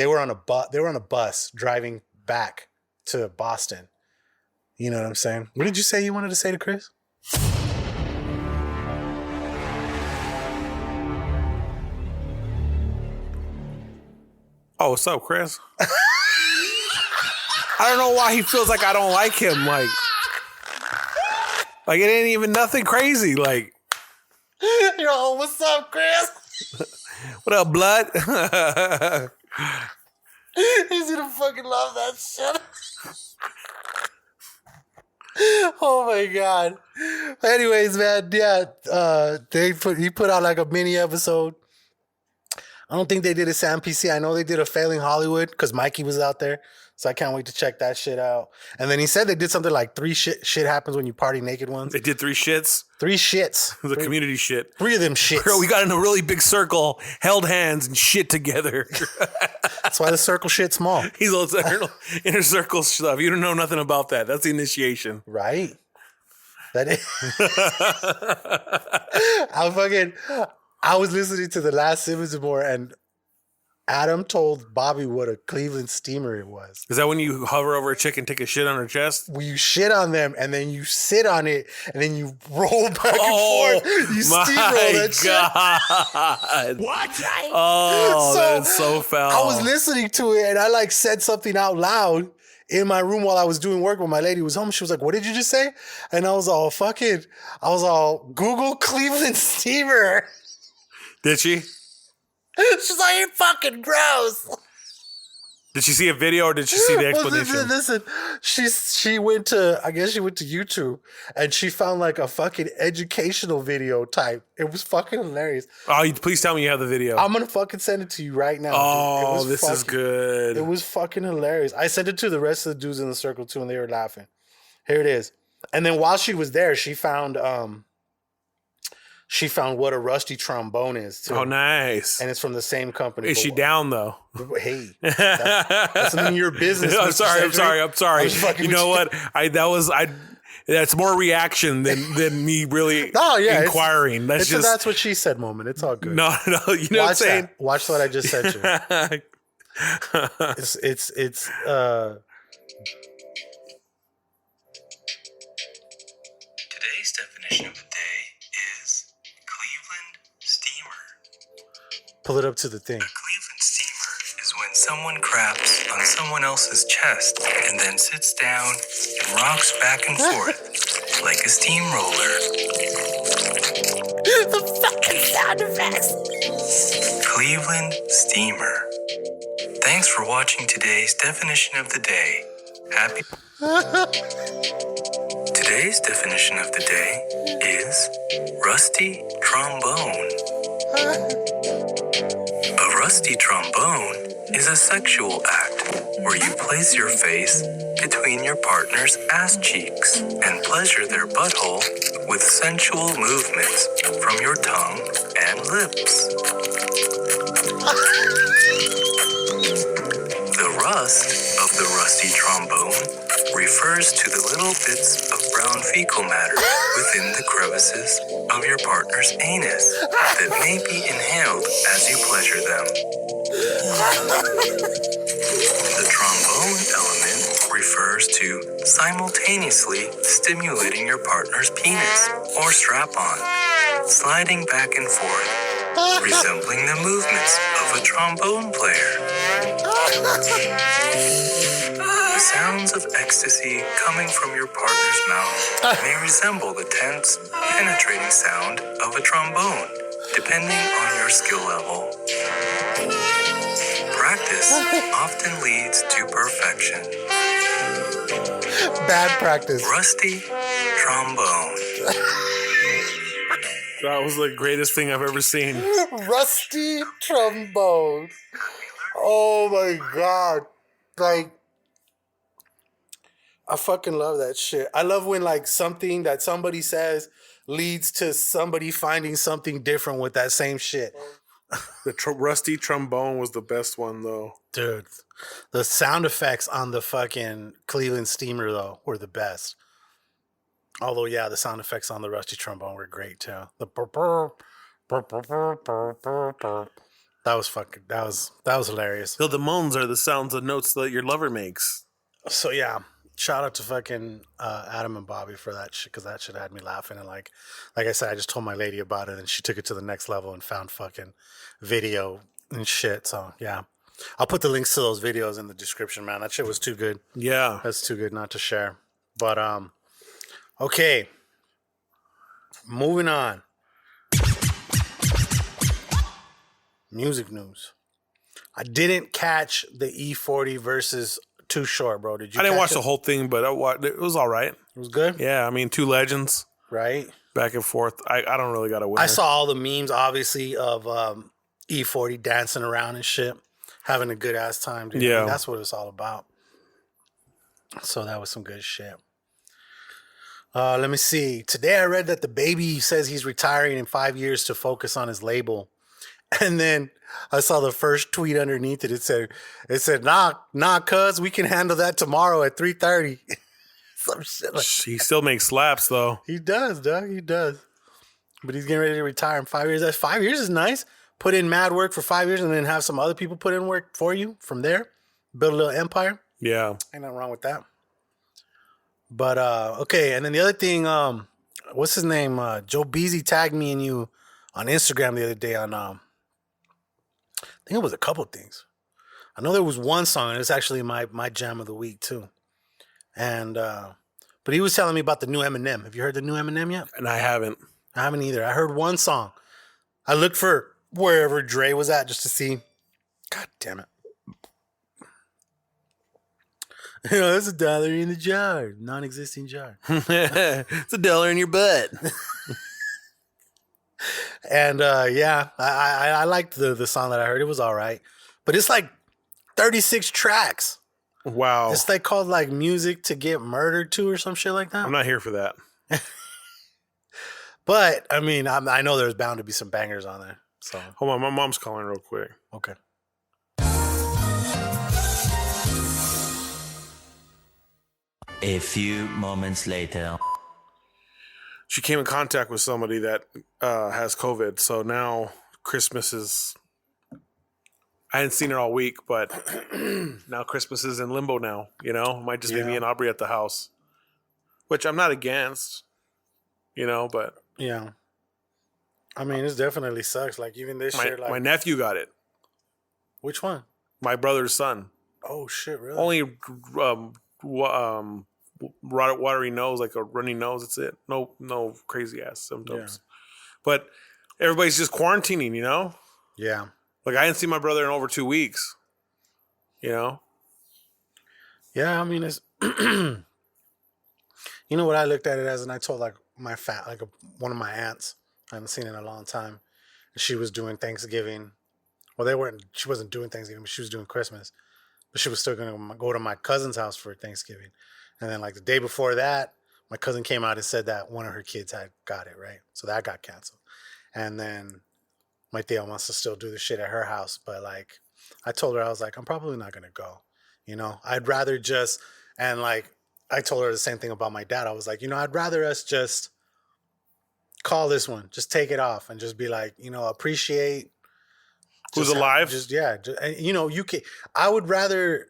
were on a bus driving back to Boston. You know what I'm saying? What did you say you wanted to say to Chris? Oh, what's up, Chris? I don't know why he feels like I don't like him. Like it ain't even nothing crazy. Like, yo, what's up, Chris? What up, blood? He's gonna fucking love that shit. Oh my god. Anyways, man, yeah, he put out like a mini episode. I don't think they did a Sam PC. I know they did a Failing Hollywood because Mikey was out there. So I can't wait to check that shit out. And then he said they did something like 3 shit happens when you party naked ones. They did 3 shits. 3 shits. The community shit. 3 of them shits. Bro, we got in a really big circle, held hands, and shit together. That's why the circle shit's small. He's all inner circle stuff. You don't know nothing about that. That's the initiation. Right. That is. I was listening to the last Simmons and More, and Adam told Bobby what a Cleveland steamer it was. Is that when you hover over a chick and take a shit on her chest? Well, you shit on them, and then you sit on it, and then you roll back and forth. You steamroll that shit. What? Oh, So, that's so foul. I was listening to it, and I like said something out loud in my room while I was doing work when my lady was home. She was like, "What did you just say?" And I was all Google Cleveland steamer. Did she? She's like, "You're fucking gross." Did she see a video or did she see the explanation? Listen, she went to YouTube and she found like a fucking educational video type. It was fucking hilarious. Oh, please tell me you have the video. I'm gonna fucking send it to you right now. Oh, this is good. It was fucking hilarious. I sent it to the rest of the dudes in the circle too, and they were laughing. Here it is. And then while she was there, she found what a rusty trombone is too. Oh, nice. And it's from the same company. Is she down though? Hey, that's none of your business. I'm sorry. You know what? That's more reaction than me really inquiring. That's what she said moment. It's all good. No, you know what I'm saying? Watch what I just said to you. It's Today's definition of the day is Cleveland steamer. Pull it up to the thing. A Cleveland steamer is when someone craps on someone else's chest and then sits down and rocks back and forth like a steamroller. The fucking sound effects. Cleveland Steamer. Thanks for watching today's definition of the day. Happy. Today's definition of the day is rusty trombone. A rusty trombone is a sexual act where you place your face between your partner's ass cheeks and pleasure their butthole with sensual movements from your tongue and lips. The rust of the rusty trombone refers to the little bits of brown fecal matter within the crevices of your partner's anus that may be inhaled as you pleasure them. The trombone element refers to simultaneously stimulating your partner's penis or strap-on, sliding back and forth, resembling the movements of a trombone player. The sounds of ecstasy coming from your partner's mouth may resemble the tense, penetrating sound of a trombone, depending on your skill level. Practice often leads to perfection. Bad practice. Rusty trombone. That was the greatest thing I've ever seen. Rusty trombone. Oh my god. Like, I fucking love that shit. I love when like something that somebody says leads to somebody finding something different with that same shit. The rusty trombone was the best one, though. Dude, the sound effects on the fucking Cleveland Steamer, though, were the best. Although, yeah, the sound effects on the rusty trombone were great, too. The that was hilarious. So the moans are the sounds of notes that your lover makes. So, yeah, shout out to fucking Adam and Bobby for that shit, because that shit had me laughing. And like I said, I just told my lady about it, and she took it to the next level and found fucking video and shit. So, yeah. I'll put the links to those videos in the description, man. That shit was too good. Yeah. That's too good not to share. But, okay. Moving on. Music news. I didn't catch the E40 versus Too Short, bro. Did you? I didn't watch the whole thing, but it was all right. It was good? Yeah, I mean, two legends. Right? Back and forth. I don't really got a winner. I saw all the memes, obviously, of E40 dancing around and shit. Having a good ass time, dude. Yeah. I mean, that's what it's all about. So that was some good shit. Let me see. Today I read that DaBaby says he's retiring in 5 years to focus on his label. And then I saw the first tweet underneath it. It said, nah, cuz we can handle that tomorrow at 3:30. Some shit like that. He still makes slaps, though. He does, Doug. He does. But he's getting ready to retire in 5 years. That 5 years is nice. Put in mad work for 5 years and then have some other people put in work for you from there. Build a little empire. Yeah. Ain't nothing wrong with that. But, okay. And then the other thing, what's his name? Joe Beezy tagged me and you on Instagram the other day on, I think it was a couple of things. I know there was one song, and it's actually my jam of the week, too. And, but he was telling me about the new Eminem. Have you heard the new Eminem yet? And I haven't. I haven't either. I heard one song. I looked for wherever Dre was at just to see. God damn it. You know, it's $1 in the jar, non-existing jar. It's $1 in your butt. And yeah, I liked the song that I heard. It was all right, but it's like 36 tracks. Wow, it's like called like Music to Get Murdered To or some shit like that. I'm not here for that. But I mean, I know there's bound to be some bangers on there. So hold on, my mom's calling real quick. Okay. A few moments later. She came in contact with somebody that has COVID, so now Christmas is... I hadn't seen her all week, but now Christmas is in limbo now, you know? It might just be me and Aubrey at the house, which I'm not against, you know, but... Yeah. I mean, it definitely sucks. Like, even this year, like... My nephew got it. Which one? My brother's son. Oh shit! Really? Only watery nose, like a runny nose. That's it. No crazy ass symptoms. Yeah. But everybody's just quarantining, you know? Yeah. Like I didn't see my brother in over 2 weeks. You know? Yeah, I mean it's you know what I looked at it as, and I told like one of my aunts, I haven't seen in a long time. She was doing Thanksgiving. Well, she wasn't doing Thanksgiving, but she was doing Christmas. But she was still gonna go to my cousin's house for Thanksgiving. And then like the day before that, my cousin came out and said that one of her kids had got it, right? So that got canceled. And then my tia wants to still do the shit at her house. But like, I told her, I was like, I'm probably not going to go. You know, I'd rather just, and like, I told her the same thing about my dad. I was like, you know, I'd rather us just call this one, just take it off and just be like, you know, appreciate. Who's alive? And, you know, I would rather,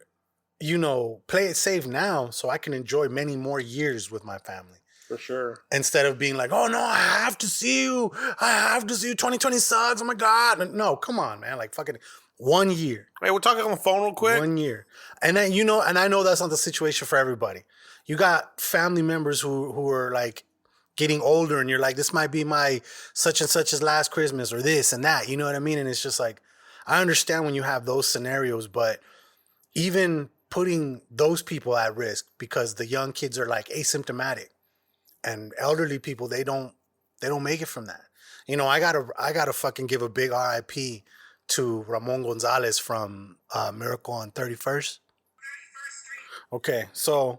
you know, play it safe now so I can enjoy many more years with my family. For sure. Instead of being like, oh no, I have to see you. 2020 sucks. Oh my God. No, come on, man. Like fucking 1 year. Hey, we're talking on the phone real quick. 1 year. And then, you know, and I know that's not the situation for everybody. You got family members who are like getting older and you're like, this might be my such and such's last Christmas or this and that. You know what I mean? And it's just like, I understand when you have those scenarios, but even putting those people at risk because the young kids are like asymptomatic and elderly people, they don't make it from that. You know, I gotta fucking give a big RIP to Ramon Gonzales from Miracle on 31st. Okay, so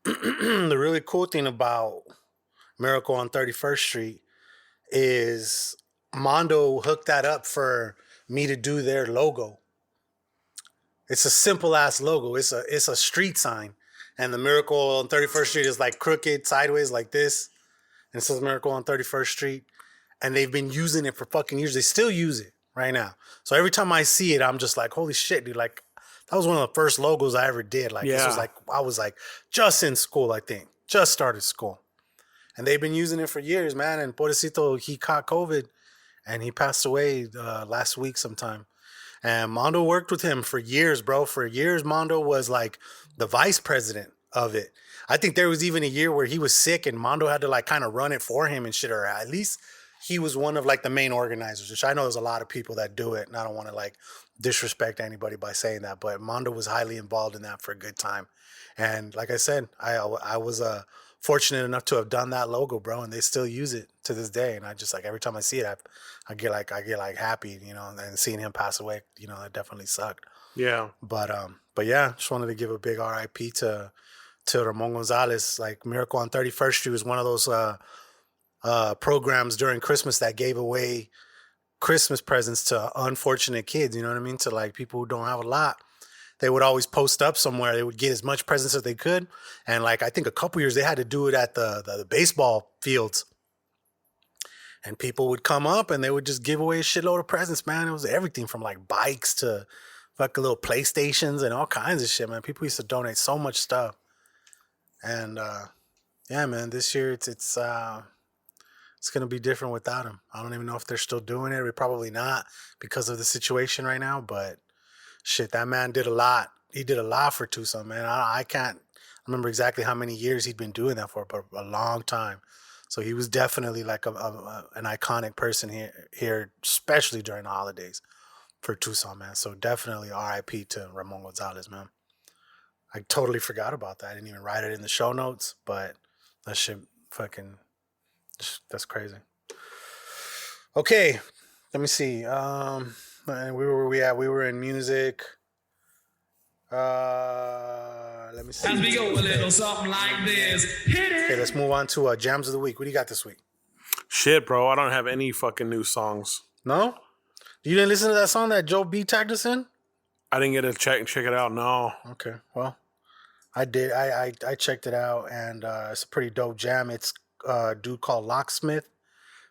the really cool thing about Miracle on 31st Street is Mondo hooked that up for me to do their logo. It's a simple ass logo. It's a street sign. And the Miracle on 31st Street is like crooked, sideways like this. And it says Miracle on 31st Street. And they've been using it for fucking years. They still use it right now. So every time I see it, I'm just like, holy shit, dude. Like, that was one of the first logos I ever did. Like, This was like, I was like just in school, I think. Just started school. And they've been using it for years, man. And Pobrecito, he caught COVID. And he passed away last week sometime. And Mondo worked with him for years, bro. For years, Mondo was like the vice president of it. I think there was even a year where he was sick and Mondo had to like kind of run it for him and shit. Or at least he was one of like the main organizers, which I know there's a lot of people that do it. And I don't want to like disrespect anybody by saying that. But Mondo was highly involved in that for a good time. And like I said, I was fortunate enough to have done that logo, bro. And they still use it to this day. And I just like, every time I see it, I get like happy, you know, and seeing him pass away, you know, that definitely sucked. Yeah. But yeah, just wanted to give a big RIP to Ramon Gonzales. Like Miracle on 31st Street was one of those programs during Christmas that gave away Christmas presents to unfortunate kids, you know what I mean? To like people who don't have a lot. They would always post up somewhere. They would get as much presents as they could. And like, I think a couple years they had to do it at the baseball fields. And people would come up and they would just give away a shitload of presents, man. It was everything from like bikes to fucking little PlayStations and all kinds of shit, man. People used to donate so much stuff. And yeah, man, this year it's gonna be different without him. I don't even know if they're still doing it. Probably not because of the situation right now. But shit, that man did a lot. He did a lot for Tucson, man. I can't remember exactly how many years he'd been doing that for, but a long time. So he was definitely like an iconic person here, especially during the holidays for Tucson, man. So definitely RIP to Ramon Gonzales, man. I totally forgot about that. I didn't even write it in the show notes, but that shit fucking, that's crazy. Okay, let me see. Where were we at? We were in music. Let me see. As we go a little something like this. Hit it. Okay, let's move on to Jams of the Week. What do you got this week? Shit, bro. I don't have any fucking new songs. No? You didn't listen to that song that Joe B tagged us in? I didn't get to check it out, no. Okay, well, I did. I checked it out, and it's a pretty dope jam. It's a dude called Locksmith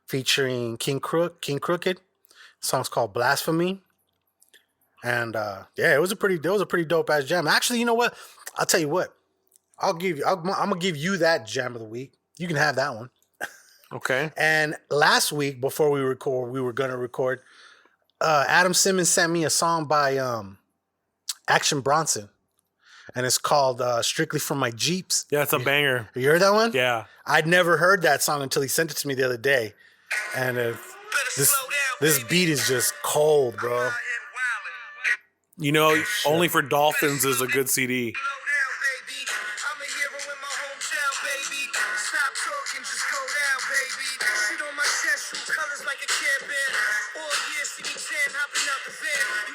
featuring King Crooked. The song's called Blasphemy. And yeah, it was a pretty dope ass jam. Actually, you know what? I'll tell you what. I'm gonna give you that jam of the week. You can have that one. Okay. And last week, before we were gonna record, Adam Simmons sent me a song by Action Bronson. And it's called Strictly From My Jeeps. Yeah, it's a banger. You heard that one? Yeah. I'd never heard that song until he sent it to me the other day. And this beat is just cold, bro. You know, Only for Dolphins is a good CD.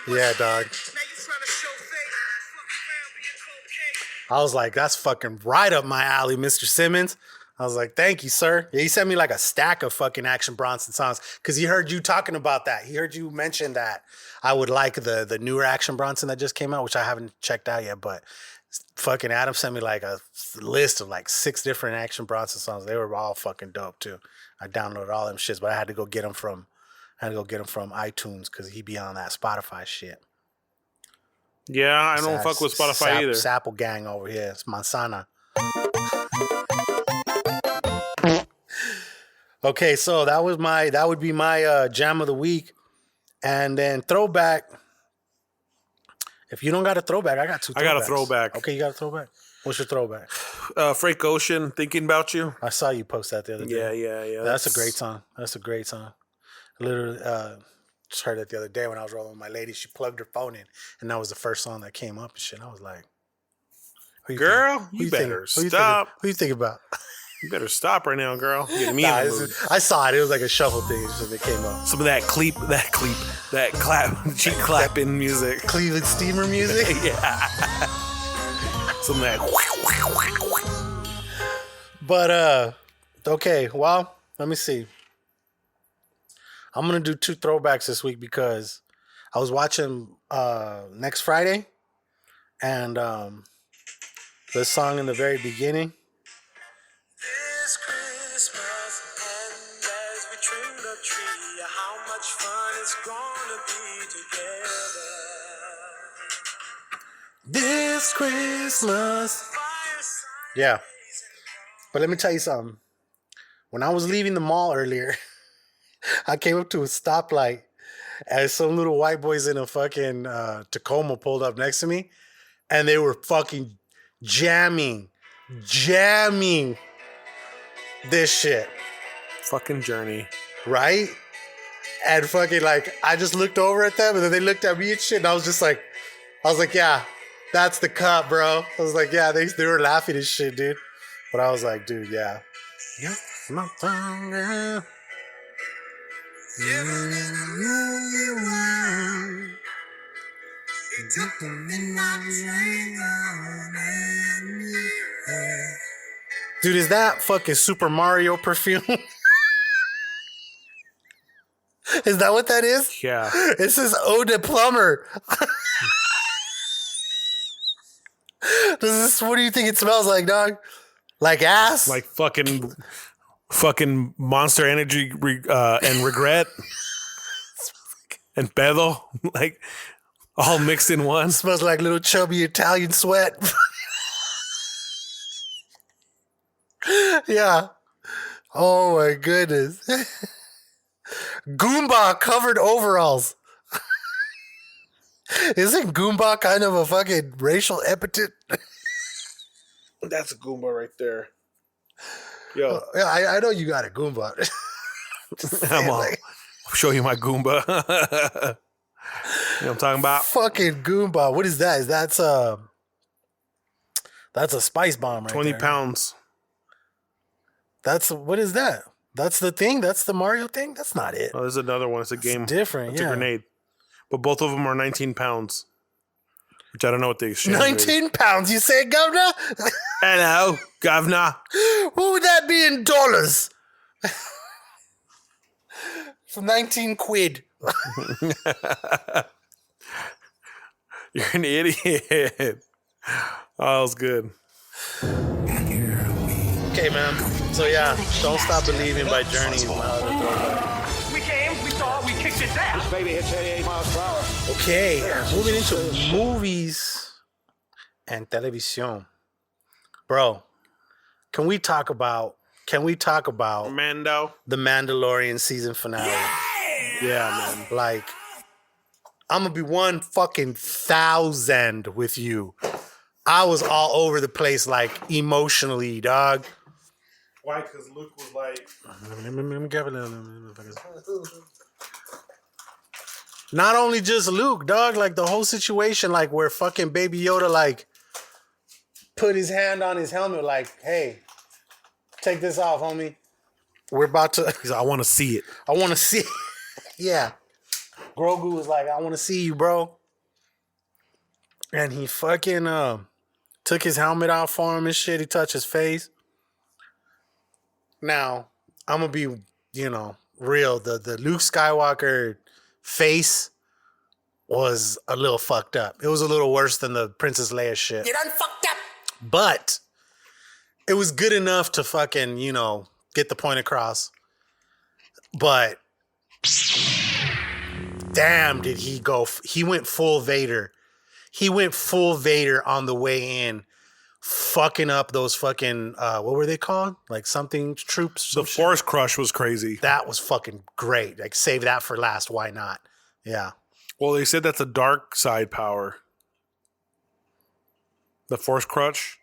Yeah, dog. I was like, that's fucking right up my alley, Mr. Simmons. I was like, thank you, sir. Yeah, he sent me like a stack of fucking Action Bronson songs because he heard you talking about that. He heard you mention that I would like the newer Action Bronson that just came out, which I haven't checked out yet. But fucking Adam sent me like a list of like 6 different Action Bronson songs. They were all fucking dope too. I downloaded all them shits, but I had to go get them from iTunes because he be on that Spotify shit. Yeah, I don't fuck with Spotify either. Sapple gang over here. It's Mansana. Okay, so that would be my jam of the week. And then throwback. If you don't got a throwback, I got 2 throwbacks. I got a throwback. Okay, you got a throwback? What's your throwback? Frank Ocean, Thinking About You. I saw you post that the other day. Yeah. That's a great song. I literally just heard it the other day when I was rolling with my lady. She plugged her phone in, and that was the first song that came up and shit. I was like, girl, you better stop. Who you think about? You better stop right now, girl. Get me Nah, in the mood. I saw it. It was like a shuffle thing. So it came up. Some of that clap, cheek clapping music. Cleveland Steamer music? Yeah. Some of that. But, okay, well, let me see. I'm going to do 2 throwbacks this week because I was watching Next Friday and the song in the very beginning. This Christmas, and as we trim the tree, how much fun it's gonna be together. This Christmas. Yeah. But let me tell you something. When I was leaving the mall earlier, I came up to a stoplight and some little white boys in a fucking Tacoma pulled up next to me and they were fucking jamming this shit. Fucking Journey. Right? And fucking like, I just looked over at them and then they looked at me and shit and I was like, yeah, that's the cut, bro. I was like, yeah, they were laughing and shit, dude. But I was like, dude, yeah. Yeah. My tongue, girl. Dude, is that fucking Super Mario perfume? Is that what that is? Yeah. It says Eau de Plumber. What do you think it smells like, dog? Like ass? Like fucking Monster Energy and Regret and Pedo, like all mixed in one. Smells like little chubby Italian sweat. Yeah. Oh my goodness. Goomba covered overalls. Isn't Goomba kind of a fucking racial epithet? That's a Goomba right there. Yo. Yeah, I know you got a Goomba. I'll show you my Goomba. You know what I'm talking about? Fucking Goomba. What is that? That's a spice bomb right 20 there. pounds. What is that? That's the thing? That's the Mario thing? That's not it. Oh, there's another one. It's a game. It's different, It's yeah. a grenade. But both of them are 19 pounds. Which I don't know what the exchange 19 pounds, you say, Governor? Hello, Governor. What would that be in dollars? For 19 quid. You're an idiot. Oh, that was good. Okay, man. So, yeah, Don't Stop Believing by Journey is my other throwback. We came, we saw, we kicked it down. This baby hits 88 miles per hour. Okay, moving into movies and televisión. Bro, can we talk about Mando? The Mandalorian season finale? Yeah, man. Like, I'm gonna be 1,000 with you. I was all over the place, like emotionally, dog. Why? Because Luke was like, not only just Luke, dog, like the whole situation, like where fucking Baby Yoda, like, put his hand on his helmet, like, hey, take this off, homie. We're about to. he's like, I want to see it. I want to see. Yeah. Grogu was like, I want to see you, bro. And he fucking took his helmet out for him and shit. He touched his face. Now, I'm going to be, real. The Luke Skywalker face was a little fucked up. It was a little worse than the Princess Leia shit. You done fucked up. But it was good enough to fucking, get the point across. But damn, did he go. He went full Vader. He went full Vader on the way in, fucking up those fucking, what were they called? Like something troops? The Force Crush was crazy. That was fucking great. Like, save that for last. Why not? Yeah. Well, they said that's a dark side power. The Force Crush.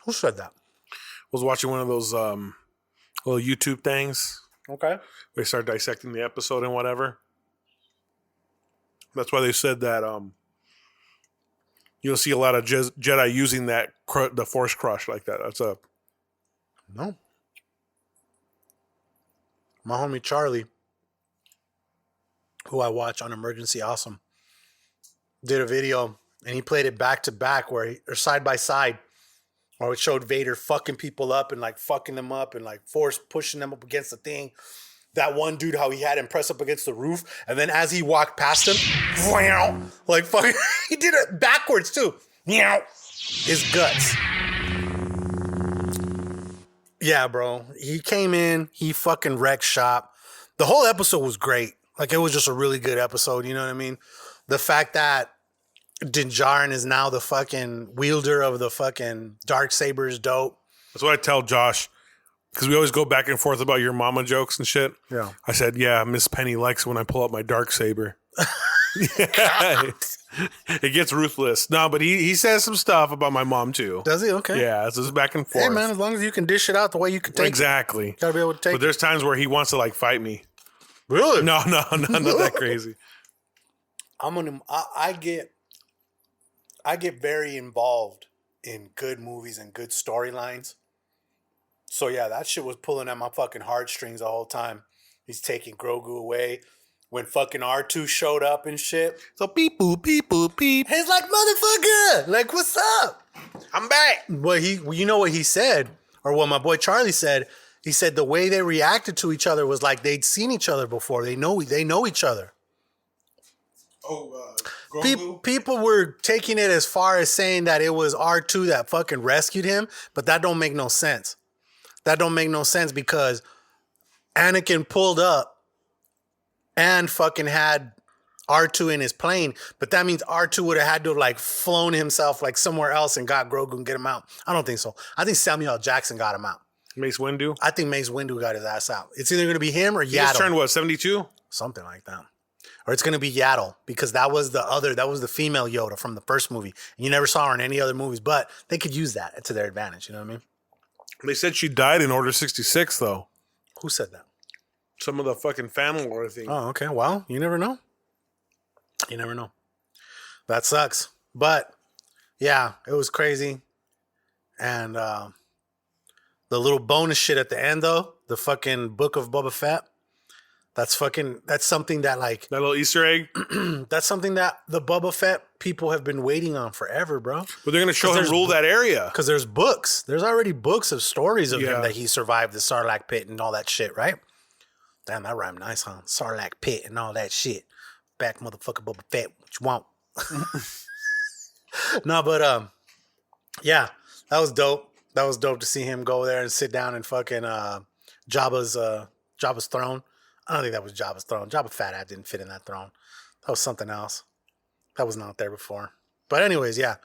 Who said that? I was watching one of those little YouTube things. Okay. They start dissecting the episode and whatever. That's why they said that you'll see a lot of Jedi using the Force Crush like that. That's a... No. My homie Charlie, who I watch on Emergency Awesome, did a video and he played it back to back or side by side, where it showed Vader fucking people up and like fucking them up and like Force pushing them up against the thing. That one dude, how he had him press up against the roof, and then as he walked past him, like fucking, he did it backwards too. His guts. Yeah, bro. He came in, he fucking wrecked shop. The whole episode was great. Like, it was just a really good episode, you know what I mean? The fact that Din Djarin is now the fucking wielder of the fucking Darksaber is dope. That's what I tell Josh. Because we always go back and forth about your mama jokes and shit. Yeah. I said, yeah, Miss Penny likes when I pull out my Darksaber. It gets ruthless. No, but he says some stuff about my mom too. Does he? Okay. Yeah, it's just back and forth. Hey, man, as long as you can dish it out the way you can take exactly. it. Gotta be able to take But there's times where he wants to like fight me. Really? No, not that crazy. I get very involved in good movies and good storylines. So yeah, that shit was pulling at my fucking heartstrings the whole time. He's taking Grogu away. When fucking R2 showed up and shit. So beep boop, beep boop, beep. He's like, motherfucker, like, what's up? I'm back. Well, you know what he said, or what my boy Charlie said. He said the way they reacted to each other was like they'd seen each other before. They know each other. Grogu? People were taking it as far as saying that it was R2 that fucking rescued him, but that don't make no sense. That don't make no sense because Anakin pulled up and fucking had R2 in his plane, but that means R2 would have had to have like flown himself like somewhere else and got Grogu and get him out. I don't think so. I think Samuel L. Jackson got him out. Mace Windu? I think Mace Windu got his ass out. It's either going to be him or Yaddle. He just turned what, 72? Something like that. Or it's going to be Yaddle because that was the female Yoda from the first movie. And you never saw her in any other movies, but they could use that to their advantage. You know what I mean? They said she died in Order 66 though. Who said that? Some of the fucking fan lore thing. Oh, okay. Well, you never know. You never know. That sucks. But yeah, it was crazy. And the little bonus shit at the end though, the fucking Book of Boba Fett. That's something that like that little Easter egg. That's something that the Boba Fett people have been waiting on forever, bro. But they're gonna show him rule that area because there's books. There's already books of stories of him that he survived the Sarlacc pit and all that shit, right? Damn, that rhymed nice, huh? Sarlacc pit and all that shit. Back, motherfucker, Boba Fett. What you want? No, but yeah, that was dope. That was dope to see him go there and sit down and fucking Jabba's throne. I don't think that was Jabba's throne. Jabba Fat Ass didn't fit in that throne. That was something else. That was not there before. But anyways, yeah,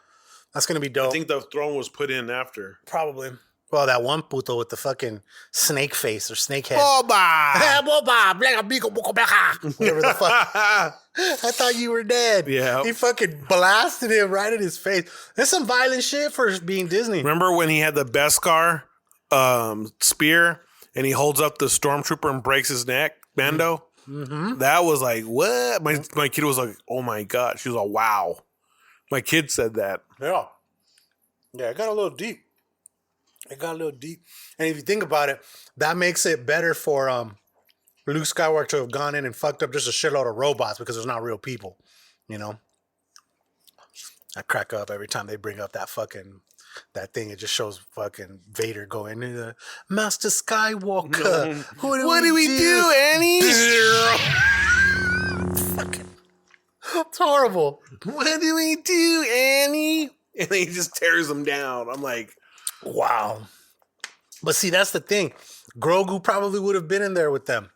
that's gonna be dope. I think the throne was put in after. Probably. Well, that one puto with the fucking snake face or snake head. Boba! Whatever the fuck. I thought you were dead. Yeah. He fucking blasted him right in his face. That's some violent shit for being Disney. Remember when he had the Beskar spear and he holds up the stormtrooper and breaks his neck, Mando? Mm-hmm. That was like, what? My kid was like, oh my God. She was like, wow. My kid said that. Yeah. Yeah, it got a little deep. And if you think about it, that makes it better for Luke Skywalker to have gone in and fucked up just a shitload of robots because there's not real people, you know? I crack up every time they bring up that thing. It just shows fucking Vader going, Master Skywalker. What do we do, Annie? It's horrible. What do we do, Annie? And then he just tears them down. I'm like, wow. But see, that's the thing. Grogu probably would have been in there with them.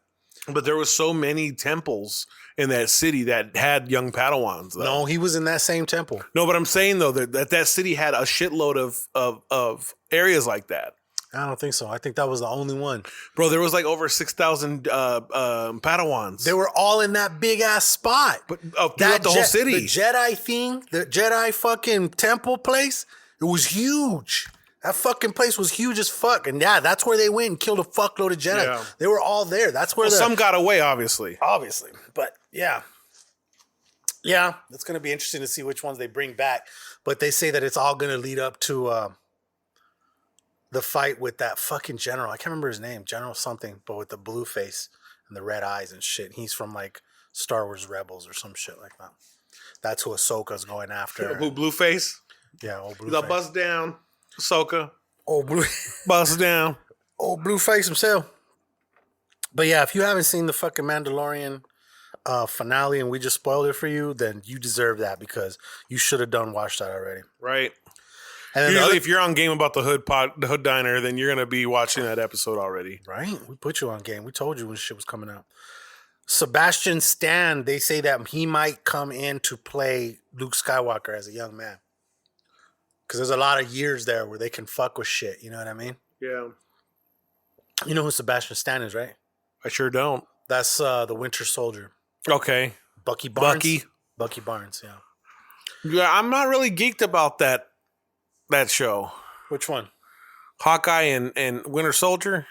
but there was so many temples in that city that had young Padawans, though. No, he was in that same temple. No, but I'm saying, though, that city had a shitload of areas like that. I don't think so. I think that was the only one. Bro, there was like over 6,000 Padawans. They were all in that big ass spot. But throughout the whole city. The Jedi thing, the Jedi fucking temple place, it was huge. That fucking place was huge as fuck. And yeah, that's where they went and killed a fuckload of Jedi. Yeah. They were all there. That's where some got away, obviously. Obviously. But yeah. Yeah, it's going to be interesting to see which ones they bring back. But they say that it's all going to lead up to the fight with that fucking general. I can't remember his name. General something, but with the blue face and the red eyes and shit. He's from like Star Wars Rebels or some shit like that. That's who Ahsoka's going after. Who, Blueface? Yeah, old Blueface. The bust down. Ahsoka. Old Blue. Bust down. Old Blueface himself. But yeah, if you haven't seen the fucking Mandalorian finale and we just spoiled it for you, then you deserve that because you should have watched that already. Right. And then usually, if you're on Game About the Hood Diner, then you're gonna be watching that episode already. Right? We put you on game. We told you when shit was coming out. Sebastian Stan, they say that he might come in to play Luke Skywalker as a young man. Because there's a lot of years there where they can fuck with shit. You know what I mean? Yeah. You know who Sebastian Stan is, right? I sure don't. That's the Winter Soldier. Okay. Bucky Barnes. Bucky Barnes, yeah. Yeah, I'm not really geeked about that show. Which one? Hawkeye and Winter Soldier?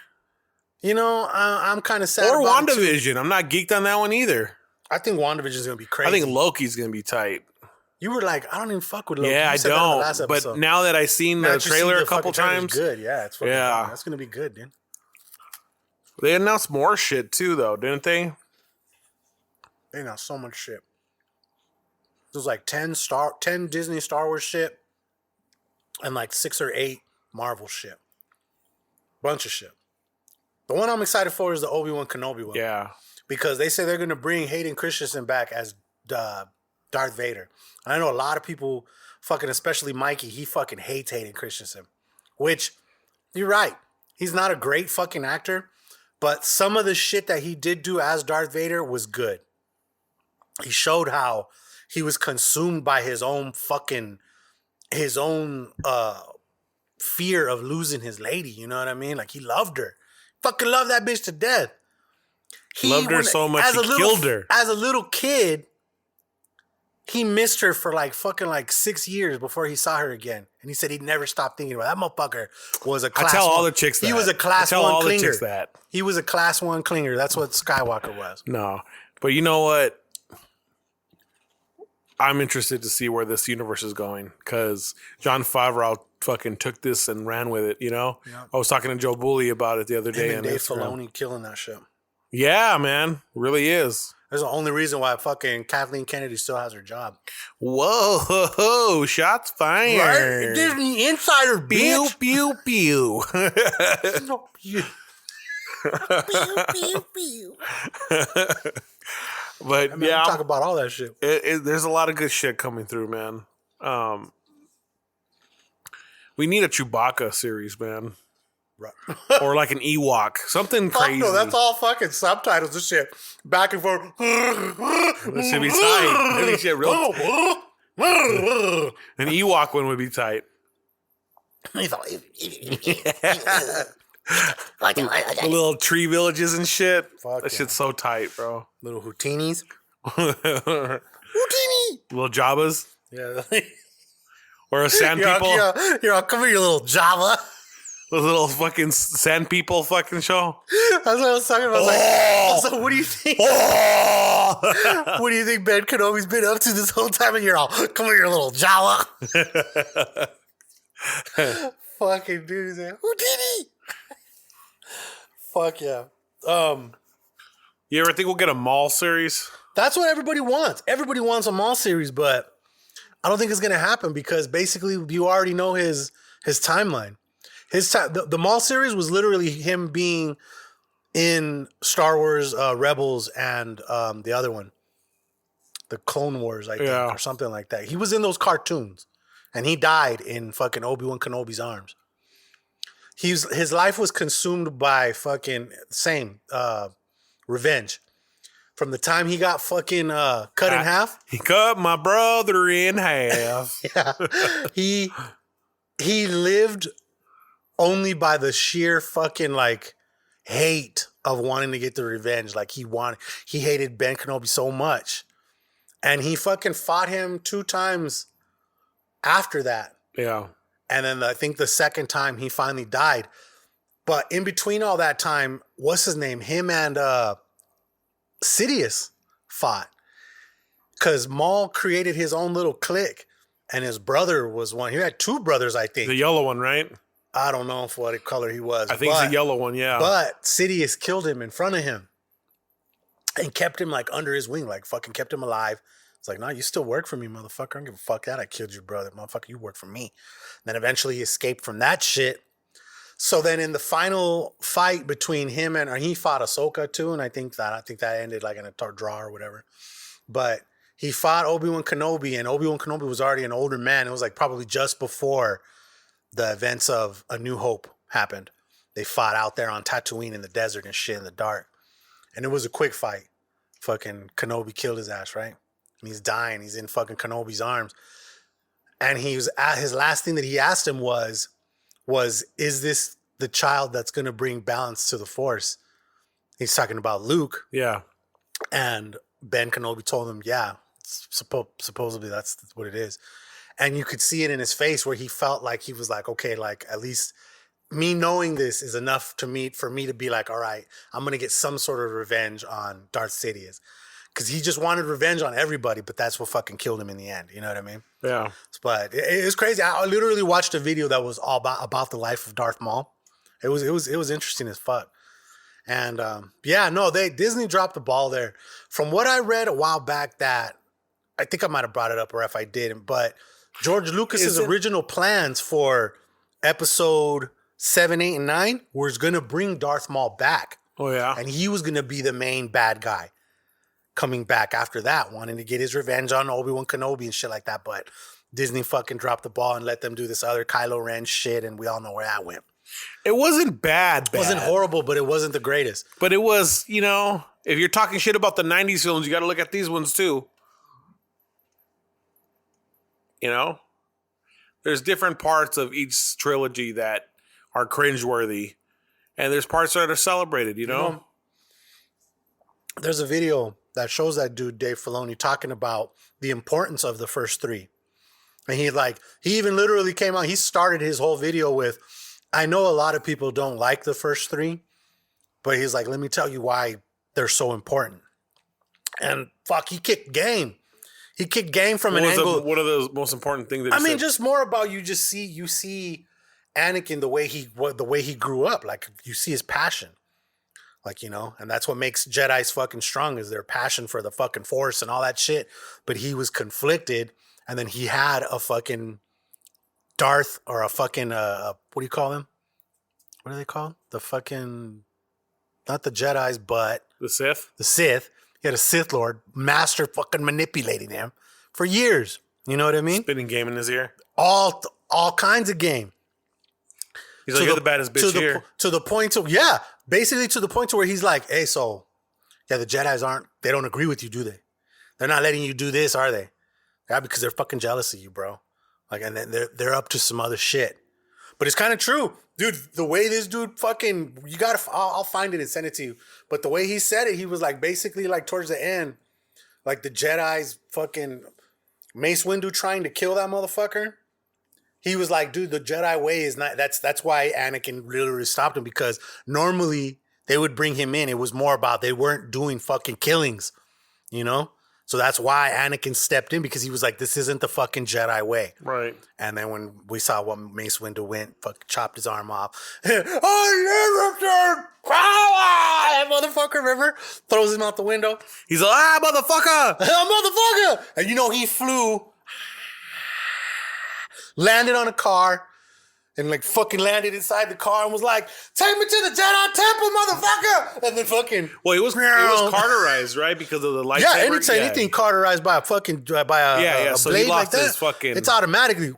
You know, I'm kind of sad. Or WandaVision. I'm not geeked on that one either. I think WandaVision is going to be crazy. I think Loki's going to be tight. You were like, I don't even fuck with Loki. Yeah, I don't. But now that I've seen the trailer a couple times. Good, yeah. It's fucking fun. That's going to be good, dude. They announced more shit too, though, didn't they? They announced so much shit. There's like 10 Disney Star Wars shit and like 6 or 8 Marvel shit. Bunch of shit. The one I'm excited for is the Obi-Wan Kenobi one. Yeah. Because they say they're going to bring Hayden Christensen back as Darth Vader. I know a lot of people fucking, especially Mikey, he fucking hates Hayden Christensen. Which, you're right. He's not a great fucking actor. But some of the shit that he did do as Darth Vader was good. He showed how he was consumed by his own fear of losing his lady. You know what I mean? Like, he loved her. Fucking loved that bitch to death. He loved her so much he killed her. As a little kid, he missed her for like fucking like 6 years before he saw her again. And he said he'd never stop thinking about it. That motherfucker was a class I tell all the chicks that. He was a class one all clinger. The chicks that. He was a class 1 clinger. That's what Skywalker was. No. But you know what? I'm interested to see where this universe is going because Jon Favreau fucking took this and ran with it, you know? Yeah. I was talking to Joe Bully about it the other day. And Dave Filoni killing that shit. Yeah, man. Really is. There's the only reason why fucking Kathleen Kennedy still has her job. Whoa, shots fired. Right? Disney insider, bitch. Pew, pew, pew. Pew, pew, pew. But yeah, talk about all that shit. There's a lot of good shit coming through, man. We need a Chewbacca series, man. Right. Or like an Ewok. Something crazy. No, that's all fucking subtitles and shit. Back and forth. That should be tight. That shit real. An Ewok one would be tight. The little tree villages and shit. Fuck That yeah. shit's so tight, bro. Little Houtinis. Little Jabbas. Yeah. Or a sand people. You're all, come here, you little Java. Those little fucking sand people fucking show. That's what I was talking about. I was like, what do you think? What do you think Ben Kenobi's been up to this whole time? And you're all, come here, you little Java. Fucking dude, he's like, Houdini. Fuck yeah. You ever think we'll get a Maul series? That's what everybody wants. Everybody wants a Maul series, but I don't think it's gonna happen because basically you already know his timeline. The Maul series was literally him being in Star Wars Rebels and the other one, the Clone Wars, I think, or something like that. He was in those cartoons, and he died in fucking Obi-Wan Kenobi's arms. His life was consumed by fucking revenge. From the time he got fucking cut in half. He cut my brother in half. Yeah. He lived only by the sheer fucking like hate of wanting to get the revenge. Like he hated Ben Kenobi so much. And he fucking fought him 2 times after that. Yeah. And then I think the second time he finally died. But in between all that time, what's his name? Him and Sidious fought. Because Maul created his own little clique. And his brother was one. He had 2 brothers, I think. The yellow one, right? I don't know what color he was. I think it's the yellow one, yeah. But Sidious killed him in front of him. And kept him like under his wing. Like fucking kept him alive. It's like, no, you still work for me, motherfucker. I don't give a fuck that I killed your brother. Motherfucker, you work for me. And then eventually he escaped from that shit. So then in the final fight between him and he fought Ahsoka too, and I think that ended like in a draw or whatever. But he fought Obi-Wan Kenobi, and Obi-Wan Kenobi was already an older man. It was like probably just before the events of A New Hope happened. They fought out there on Tatooine in the desert and shit in the dark. And it was a quick fight. Fucking Kenobi killed his ass, right? And he's dying. He's in fucking Kenobi's arms. And his last thing that he asked him was, is this the child that's going to bring balance to the Force? He's talking about Luke. Yeah. And Ben Kenobi told him, yeah, supposedly that's what it is. And you could see it in his face where he felt like he was like, okay, like at least me knowing this is enough for me to be like, all right, I'm going to get some sort of revenge on Darth Sidious. Because he just wanted revenge on everybody, but that's what fucking killed him in the end. You know what I mean? Yeah. But it was crazy. I literally watched a video that was all about the life of Darth Maul. It was interesting as fuck. And Disney dropped the ball there. From what I read a while back, that I think I might have brought it up, or if I didn't, but George Lucas's original plans for episode 7, 8, and 9 was going to bring Darth Maul back. Oh yeah. And he was going to be the main bad guy. Coming back after that, wanting to get his revenge on Obi-Wan Kenobi and shit like that. But Disney fucking dropped the ball and let them do this other Kylo Ren shit, and we all know where that went. It wasn't bad. It wasn't horrible, but it wasn't the greatest. But it was, if you're talking shit about the 90s films, you got to look at these ones too. There's different parts of each trilogy that are cringeworthy, and there's parts that are celebrated, There's a video that shows that dude, Dave Filoni, talking about the importance of the first 3. And he even literally came out, he started his whole video with, I know a lot of people don't like the first 3, but he's like, let me tell you why they're so important. And fuck, he kicked game. He kicked game from an angle. What are the most important things that he said? Just more about you see Anakin the way he grew up. Like you see his passion. And that's what makes Jedi's fucking strong is their passion for the fucking Force and all that shit. But he was conflicted, and then he had a fucking Darth or a fucking, what do you call them? What do they call them? The fucking, not the Jedis, but... The Sith? The Sith. He had a Sith Lord, master fucking manipulating him for years. You know what I mean? Spinning game in his ear. All kinds of game. He's like, you're the baddest bitch here. To the point to, basically to the point to where he's like, hey, so, the Jedis they don't agree with you, do they? They're not letting you do this, are they? Yeah, because they're fucking jealous of you, bro. And then they're up to some other shit. But it's kind of true. Dude, the way this dude fucking, I'll find it and send it to you. But the way he said it, he was like basically like towards the end, like the Jedi's fucking Mace Windu trying to kill that motherfucker. He was like, dude, the Jedi way is not, that's why Anakin literally stopped him, because normally they would bring him in. It was more about they weren't doing fucking killings, you know? So that's why Anakin stepped in, because he was like, this isn't the fucking Jedi way. Right. And then when we saw what Mace Windu went, fucking chopped his arm off. Unlimited power! That motherfucker, remember? Throws him out the window. He's like, motherfucker! Motherfucker! And you know, he flew, landed on a car, and like fucking landed inside the car and was like, take me to the Jedi Temple, motherfucker! And then fucking... Well, it was carterized, right? Because of the lightsaber. Yeah, anything carterized by a fucking... a so blade he lost like his that, fucking... it's automatically...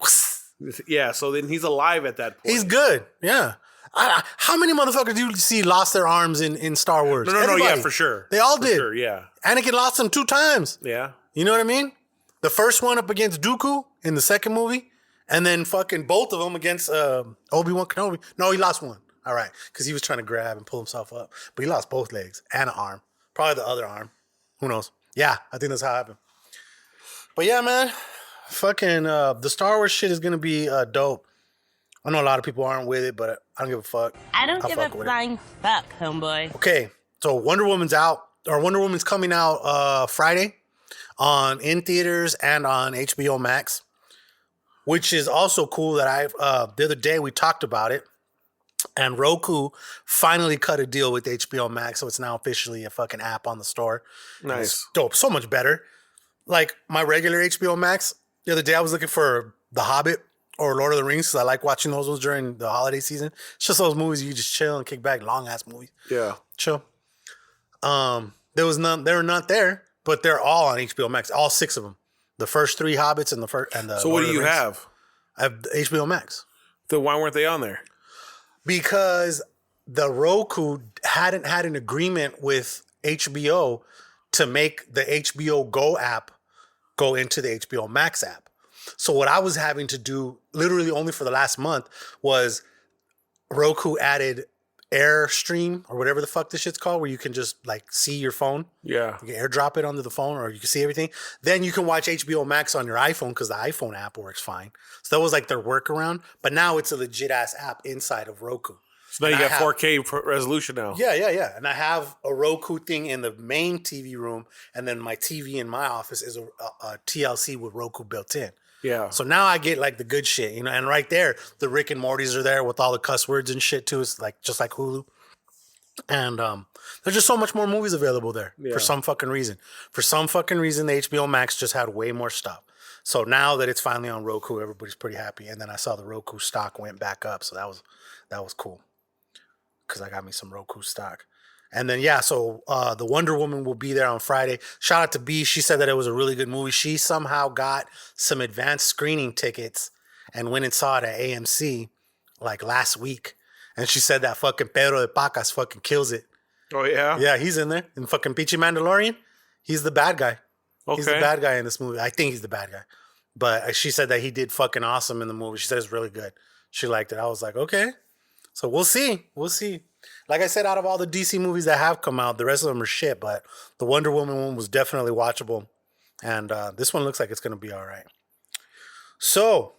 Yeah, so then he's alive at that point. He's good, yeah. How many motherfuckers do you see lost their arms in Star Wars? No, yeah, for sure. They all did. Sure, yeah. Anakin lost them 2 times. Yeah. You know what I mean? The first one up against Dooku in the second movie, and then fucking both of them against Obi-Wan Kenobi. No, he lost one. All right, because he was trying to grab and pull himself up. But he lost both legs and an arm. Probably the other arm. Who knows? Yeah, I think that's how it happened. But yeah, man, fucking the Star Wars shit is going to be dope. I know a lot of people aren't with it, but I don't give a fuck. I don't give a flying fuck, homeboy. Okay, so Wonder Woman's coming out Friday in theaters and on HBO Max, which is also cool that the other day we talked about it, and Roku finally cut a deal with HBO Max, so it's now officially a fucking app on the store. Nice. It's dope. So much better. Like my regular HBO Max, the other day I was looking for The Hobbit or Lord of the Rings, because I like watching those ones during the holiday season. It's just those movies you just chill and kick back, long ass movies. Yeah. Chill. There was none. They were not there, but they're all on HBO Max. All 6 of them. The first 3 Hobbits and the. So what do you have? I have HBO Max. Then why weren't they on there? Because the Roku hadn't had an agreement with HBO to make the HBO Go app go into the HBO Max app. So what I was having to do, literally only for the last month, was Roku added Airstream or whatever the fuck this shit's called, where you can just like see your phone. Yeah. You can airdrop it onto the phone, or you can see everything. Then you can watch HBO Max on your iPhone, because the iPhone app works fine. So that was like their workaround. But now it's a legit ass app inside of Roku. So now you got 4K resolution now. Yeah. And I have a Roku thing in the main TV room, and then my TV in my office is a TLC with Roku built in. Yeah. So now I get like the good shit, you know, and right there, the Rick and Morty's are there with all the cuss words and shit too. It's like just like Hulu. And there's just so much more movies available there for some fucking reason. For some fucking reason, the HBO Max just had way more stuff. So now that it's finally on Roku, everybody's pretty happy. And then I saw the Roku stock went back up, so that was cool, because I got me some Roku stock. And then, so the Wonder Woman will be there on Friday. Shout out to B. She said that it was a really good movie. She somehow got some advanced screening tickets and went and saw it at AMC like last week. And she said that fucking Pedro de Pacas fucking kills it. Oh, yeah? Yeah, he's in there. In fucking Peachy Mandalorian, he's the bad guy. Okay. He's the bad guy in this movie. I think he's the bad guy. But she said that he did fucking awesome in the movie. She said it's really good. She liked it. I was like, okay. So we'll see. We'll see. Like I said, out of all the DC movies that have come out, the rest of them are shit, but the Wonder Woman one was definitely watchable. And this one looks like it's going to be all right. So,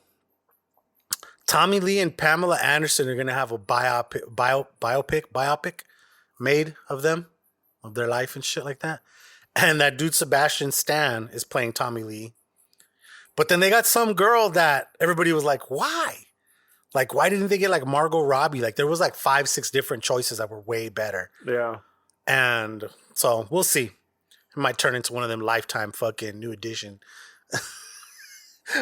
Tommy Lee and Pamela Anderson are going to have a biopic made of them, of their life and shit like that. And that dude Sebastian Stan is playing Tommy Lee. But then they got some girl that everybody was like, why? Like, why didn't they get like Margot Robbie? Like, there was like 5-6 different choices that were way better. Yeah. And so we'll see. It might turn into one of them Lifetime fucking New Edition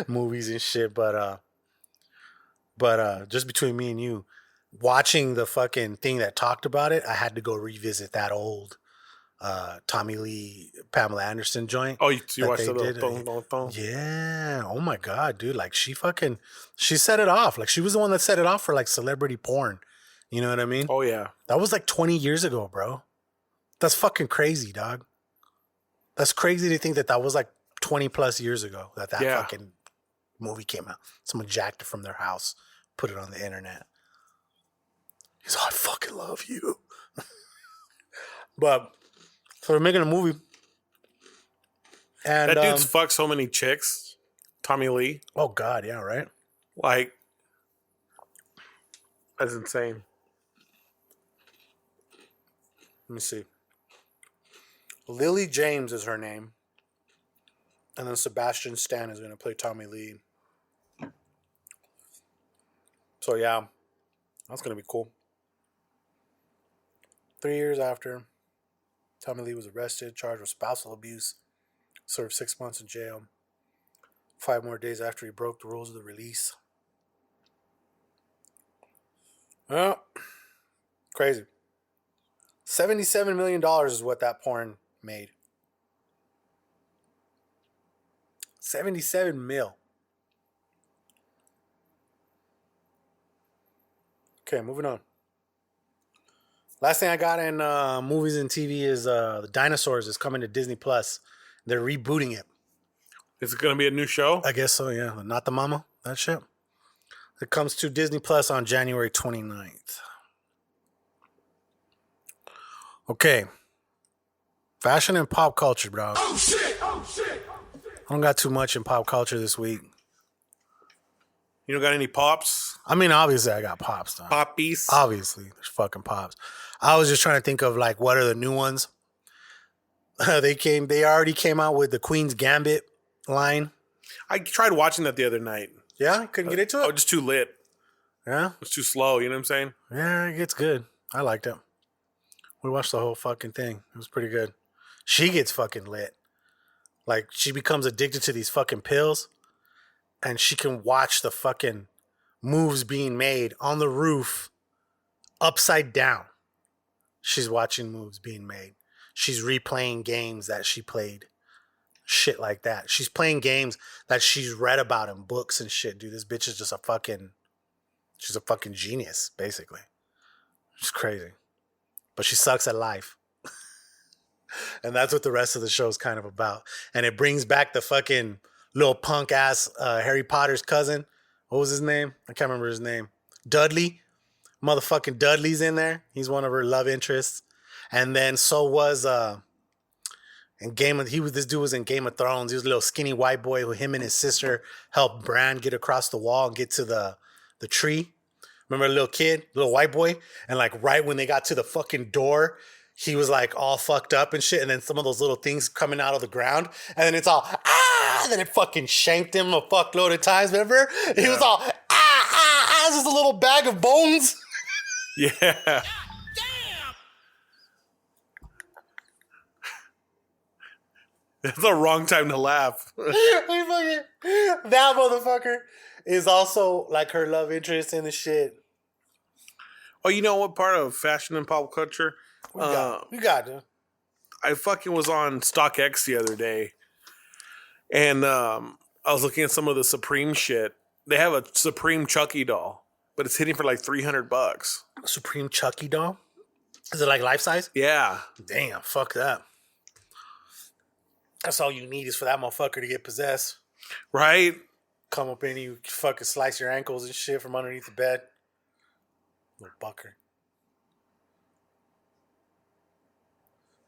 movies and shit. But just between me and you, watching the fucking thing that talked about it, I had to go revisit that old Tommy Lee, Pamela Anderson joint. Oh, you watched it? Yeah. Oh my God, dude. Like she set it off. Like she was the one that set it off for like celebrity porn. You know what I mean? Oh yeah. That was like 20 years ago, bro. That's fucking crazy, dog. That's crazy to think that was like 20 plus years ago that fucking movie came out. Someone jacked it from their house put it on the internet. He's like, I fucking love you. But so they're making a movie. And that dude's fucked so many chicks. Tommy Lee. Oh God, yeah, right. Like, that's insane. Let me see. Lily James is her name. And then Sebastian Stan is going to play Tommy Lee. So yeah, that's going to be cool. 3 years after, Tommy Lee was arrested, charged with spousal abuse, served 6 months in jail. 5 more days after he broke the rules of the release. Well, crazy. $77 million is what that porn made. 77 mil. Okay, moving on. Last thing I got in movies and TV is The Dinosaurs is coming to Disney Plus. They're rebooting it. Is it going to be a new show? I guess so, yeah. Not the Mama, that shit. It comes to Disney Plus on January 29th. Okay. Fashion and pop culture, bro. Oh shit! Oh shit! I don't got too much in pop culture this week. You don't got any pops? I mean, obviously I got pops, though. Poppies? Obviously, there's fucking pops. I was just trying to think of, like, what are the new ones? They already came out with the Queen's Gambit line. I tried watching that the other night. Yeah? Couldn't get into it? I was just too lit. Yeah? It was too slow, you know what I'm saying? Yeah, it gets good. I liked it. We watched the whole fucking thing. It was pretty good. She gets fucking lit. Like, she becomes addicted to these fucking pills, and she can watch the fucking moves being made on the roof upside down. She's watching moves being made. She's replaying games that she played. Shit like that. She's playing games that she's read about in books and shit, dude. This bitch is just she's a fucking genius, basically. She's crazy. But she sucks at life. And that's what the rest of the show is kind of about. And it brings back the fucking little punk ass Harry Potter's cousin. What was his name? I can't remember his name. Dudley. Motherfucking Dudley's in there. He's one of her love interests. And then so was this dude was in Game of Thrones. He was a little skinny white boy who him and his sister helped Bran get across the wall and get to the tree. Remember a little kid, little white boy? And like right when they got to the fucking door, he was like all fucked up and shit. And then some of those little things coming out of the ground. And then it's all, and then it fucking shanked him a fuckload of times, remember? He was all, it's just a little bag of bones. Yeah. That's the wrong time to laugh. That motherfucker is also like her love interest in the shit. Oh, you know what part of fashion and pop culture? You got to. I fucking was on StockX the other day, and I was looking at some of the Supreme shit. They have a Supreme Chucky doll, but it's hitting for like $300. Supreme Chucky doll? Is it like life size? Yeah. Damn, fuck that. That's all you need is for that motherfucker to get possessed. Right? Come up in you fucking slice your ankles and shit from underneath the bed. Little bucker.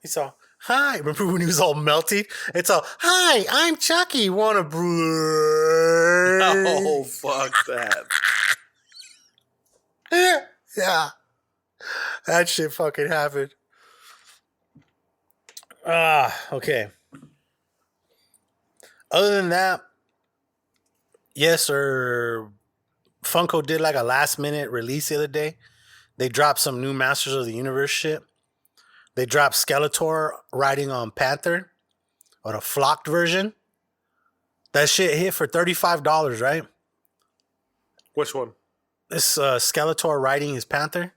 He's all, hi. Remember when he was all melted? It's all, hi, I'm Chucky. Want a brew? Oh, fuck that. Yeah. That shit fucking happened. Okay. Other than that, yes, sir. Funko did like a last minute release the other day. They dropped some new Masters of the Universe shit. They dropped Skeletor riding on Panther, or the flocked version. That shit hit for $35, right? Which one? This Skeletor riding his Panther.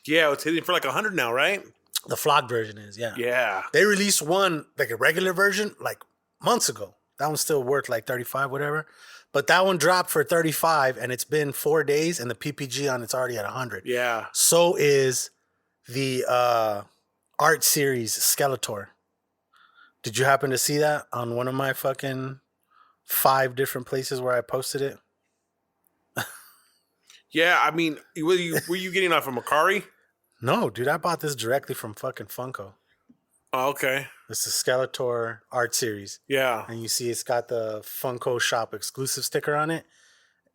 Yeah, it's hitting for like $100 now, right? The flocked version is, yeah. Yeah. They released one, like a regular version, like months ago. That one's still worth like 35, whatever. But that one dropped for 35, and it's been 4 days, and the PPG on it's already at 100. Yeah. So is the art series Skeletor. Did you happen to see that on one of my fucking 5 different places where I posted it? Yeah, I mean, were you getting that from Macari? No, dude, I bought this directly from fucking Funko. Oh, okay. It's a Skeletor art series. Yeah. And you see it's got the Funko Shop exclusive sticker on it.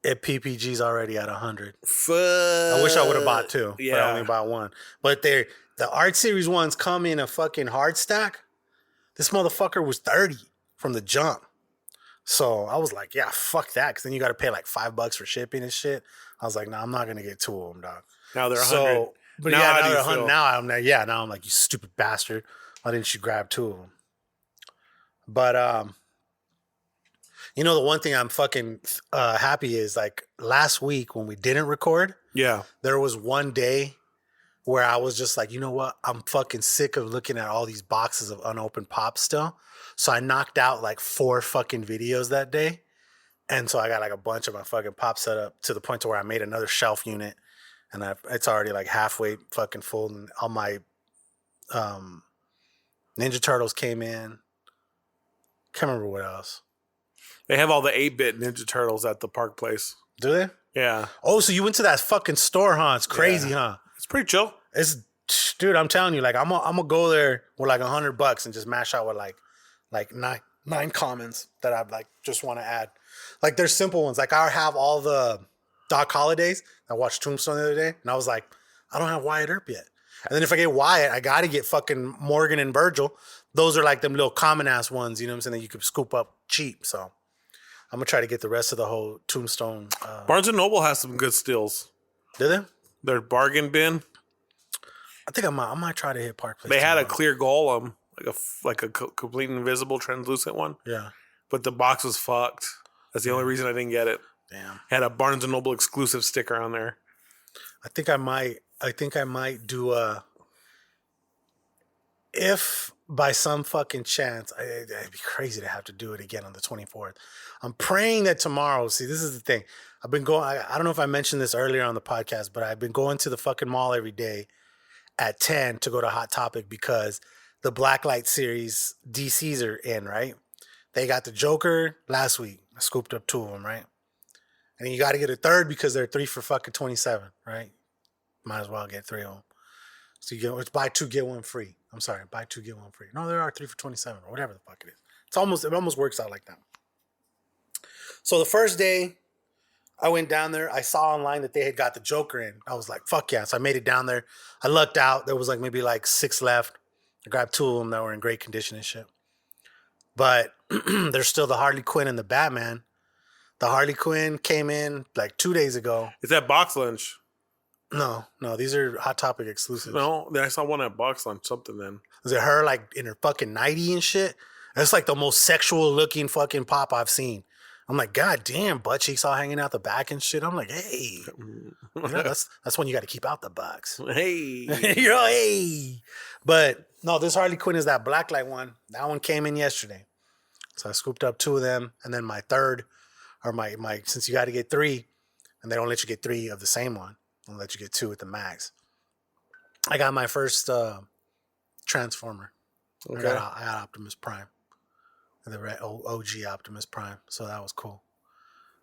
PPG's already at 100. I wish I would have bought two, but I only bought one. But the art series ones come in a fucking hard stack. This motherfucker was 30 from the jump. So I was like, yeah, fuck that. Because then you got to pay like $5 for shipping and shit. I was like, nah, I'm not going to get two of them, dog. Now they're 100. But now, now they're 100. Now I'm like, you stupid bastard. Why didn't you grab two of them? But, you know, the one thing I'm fucking happy is like last week when we didn't record. Yeah. There was one day where I was just like, you know what? I'm fucking sick of looking at all these boxes of unopened pops still. So I knocked out like 4 fucking videos that day. And so I got like a bunch of my fucking pops set up to the point to where I made another shelf unit. And it's already like halfway fucking full. And all my Ninja Turtles came in. Can't remember what else. They have all the 8-bit Ninja Turtles at the Park Place. Do they? Yeah. Oh, so you went to that fucking store, huh? It's crazy, huh? It's pretty chill. Dude, I'm telling you, like I'm gonna go there with like $100 and just mash out with like nine commons that I like just want to add. Like there's simple ones. Like I have all the Doc Hollidays. I watched Tombstone the other day, and I was like, I don't have Wyatt Earp yet. And then if I get Wyatt, I got to get fucking Morgan and Virgil. Those are like them little common ass ones, you know what I'm saying, that you could scoop up cheap. So I'm going to try to get the rest of the whole Tombstone. Barnes & Noble has some good steals. Do they? Their bargain bin. I think I might try to hit Park Place. They had a clear golem, like a complete invisible translucent one. Yeah. But the box was fucked. That's the only reason I didn't get it. Damn. Had a Barnes & Noble exclusive sticker on there. I think I might do if by some fucking chance, it'd be crazy to have to do it again on the 24th. I'm praying that tomorrow, see, this is the thing. I've been going, I don't know if I mentioned this earlier on the podcast, but I've been going to the fucking mall every day at 10 to go to Hot Topic because the BlackLight Series DCs are in, right? They got the Joker last week. I scooped up 2 of them, right? And then you got to get a third because they're 3 for fucking 27, right? Might as well get 3 of them. So it's buy 2, get 1 free. I'm sorry, buy 2, get 1 free. No, there are 3 for 27 or whatever the fuck it is. It almost works out like that. So the first day I went down there, I saw online that they had got the Joker in. I was like, fuck yeah. So I made it down there. I lucked out. There was like maybe like 6 left. I grabbed 2 of them that were in great condition and shit. But there's still the Harley Quinn and the Batman. The Harley Quinn came in like 2 days ago. Is that Box Lunch? No, these are Hot Topic exclusives. No, I saw one at Box Lunch, something then. Is it her like in her fucking nightie and shit? That's like the most sexual looking fucking pop I've seen. I'm like, God damn, butt cheeks all hanging out the back and shit. I'm like, hey, you know, that's when you got to keep out the box. Hey, you're like, hey. But no, this Harley Quinn is that blacklight one. That one came in yesterday, so I scooped up 2 of them, and then my third, or my since you got to get 3, and they don't let you get 3 of the same one, they'll let you get 2 at the max. I got my first Transformer. Okay. I got Optimus Prime. The OG Optimus Prime. So that was cool.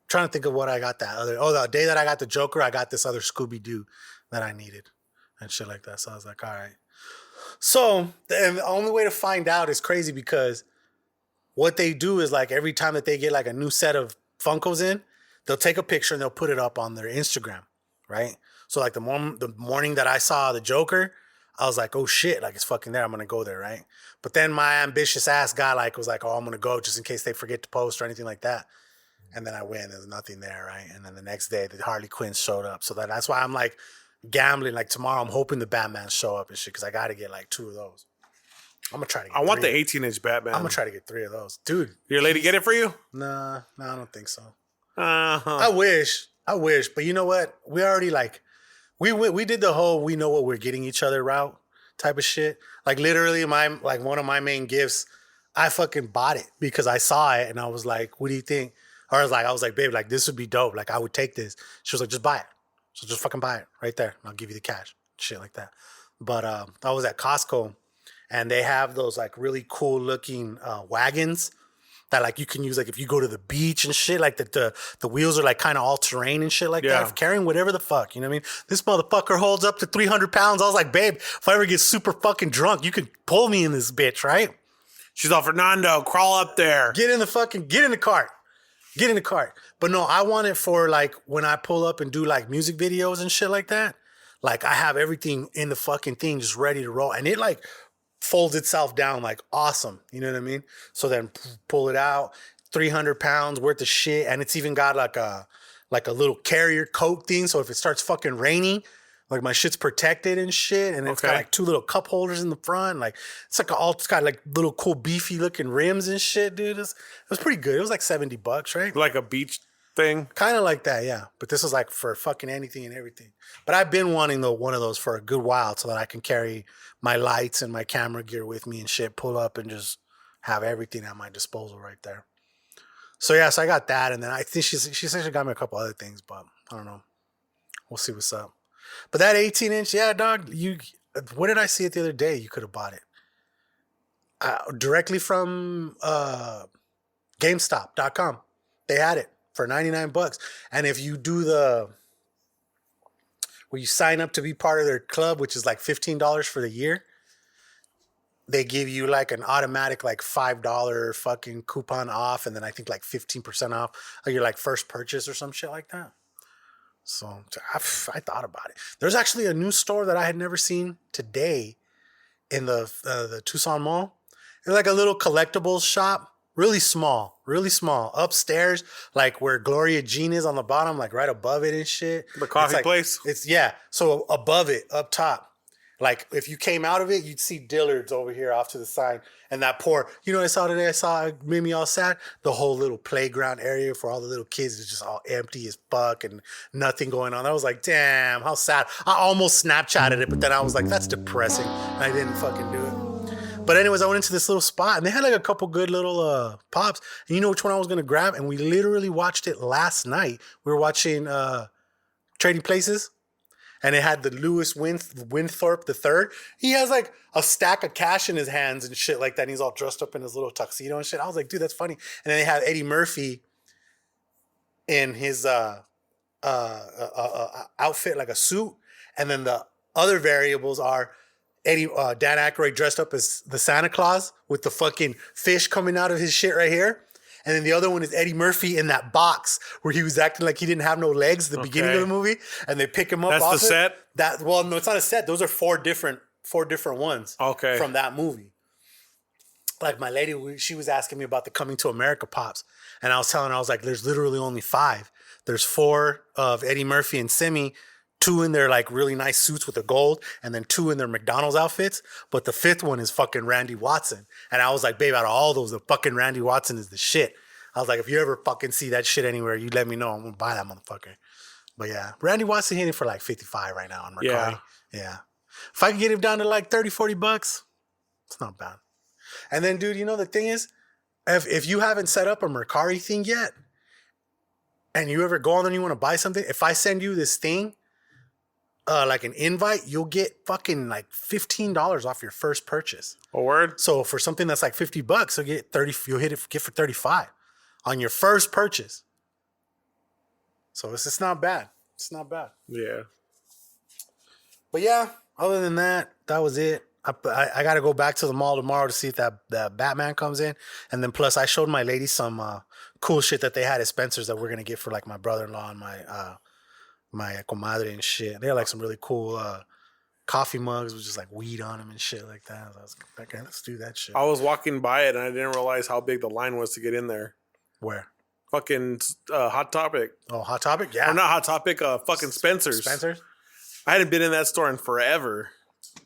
I'm trying to think of what I got the day that I got the Joker, I got this other Scooby-Doo that I needed and shit like that. So I was like, all right. So the only way to find out is crazy because what they do is like every time that they get like a new set of Funkos in, they'll take a picture and they'll put it up on their Instagram, right? So like the morning that I saw the Joker, I was like, oh shit, like it's fucking there. I'm going to go there, right? But then my ambitious ass guy was like, oh, I'm going to go just in case they forget to post or anything like that. And then I went, there's nothing there, right? And then the next day, the Harley Quinn showed up. So that's why I'm like gambling. Like tomorrow, I'm hoping the Batman show up and shit because I got to get like 2 of those. I'm going to try to get I want 3. the 18-inch Batman. I'm going to try to get 3 of those. Dude. Your lady get it for you? Nah, I don't think so. Uh-huh. I wish. But you know what? We already like, we did the whole we know what we're getting each other route type of shit. Like literally one of my main gifts, I fucking bought it because I saw it and I was like, what do you think? Or I was like, babe, like this would be dope. Like I would take this. She was like, just buy it. So just fucking buy it right there. And I'll give you the cash. Shit like that. But I was at Costco and they have those like really cool looking wagons that like you can use like if you go to the beach and shit, like the wheels are like kind of all terrain and shit like that. Carrying whatever the fuck, you know what I mean? This motherfucker holds up to 300 pounds. I was like, babe, if I ever get super fucking drunk, you could pull me in this bitch, right? She's all, Fernando, crawl up there. Get in the cart. Get in the cart. But no, I want it for like when I pull up and do like music videos and shit like that. Like I have everything in the fucking thing just ready to roll. And it like folds itself down like awesome. You know what I mean? So then pull it out, 300 pounds worth of shit. And it's even got like a little carrier coat thing. So if it starts fucking raining, like my shit's protected and shit. And it's got like 2 little cup holders in the front. Like it's got like little cool beefy looking rims and shit, dude. It was pretty good. It was like $70, right? Like a beach thing? Kind of like that, yeah. But this was like for fucking anything and everything. But I've been wanting one of those for a good while so that I can carry my lights and my camera gear with me and shit, pull up and just have everything at my disposal right there. So yeah, so I got that. And then I think she said she got me a couple other things, but I don't know. We'll see what's up. But that 18-inch, yeah, dog, what did I see it the other day? You could have bought it. Directly from GameStop.com. They had it for $99. And if you do where you sign up to be part of their club, which is like $15 for the year, they give you like an automatic like $5 fucking coupon off, and then I think like 15% off of your like first purchase or some shit like that. So I thought about it. There's actually a new store that I had never seen today in the Tucson Mall. It's like a little collectibles shop, really small, upstairs, like where Gloria Jean is on the bottom, like right above it and shit. The coffee place? So above it, up top. Like if you came out of it, you'd see Dillard's over here off to the side. And that you know what I saw today? It made me all sad. The whole little playground area for all the little kids is just all empty as fuck and nothing going on. I was like, damn, how sad. I almost Snapchatted it, but then I was like, that's depressing. And I didn't fucking do it. But anyways, I went into this little spot and they had like a couple good little pops. And you know which one I was going to grab? And we literally watched it last night. We were watching Trading Places. And it had the Lewis Winthorpe III. He has like a stack of cash in his hands and shit like that. And he's all dressed up in his little tuxedo and shit. I was like, dude, that's funny. And then they have Eddie Murphy in his outfit, like a suit. And then the other variables are Dan Aykroyd dressed up as the Santa Claus with the fucking fish coming out of his shit right here. And then the other one is Eddie Murphy in that box where he was acting like he didn't have no legs at the beginning of the movie. And they pick him up. That's off the set? No, it's not a set. Those are four different ones from that movie. Like my lady, she was asking me about the Coming to America pops. And I was telling her, I was like, there's literally only 5. There's 4 of Eddie Murphy and Simi, 2 in their like really nice suits with the gold, and then 2 in their McDonald's outfits. But the 5th one is fucking Randy Watson. And I was like, babe, out of all those, the fucking Randy Watson is the shit. I was like, if you ever fucking see that shit anywhere, you let me know. I'm gonna buy that motherfucker. But yeah, Randy Watson hitting for like 55 right now on Mercari. Yeah. If I could get him down to like $30-$40, it's not bad. And then, dude, you know the thing is, if you haven't set up a Mercari thing yet, and you ever go on there and you want to buy something, if I send you this thing, like an invite, you'll get fucking like $15 off your first purchase. A word? So for something that's like $50, you'll get for 35 on your first purchase. So it's not bad. It's not bad. Yeah. But yeah, other than that, that was it. I got to go back to the mall tomorrow to see if that Batman comes in. And then plus I showed my lady some cool shit that they had at Spencer's that we're going to get for like my brother-in-law and my comadre and shit. They had like some really cool coffee mugs with just like weed on them and shit like that. So I was like, okay, let's do that shit. I was walking by it and I didn't realize how big the line was to get in there. Where? Fucking Hot Topic. Oh, Hot Topic? Yeah. Or not Hot Topic, fucking Spencer's. Spencer's? I hadn't been in that store in forever.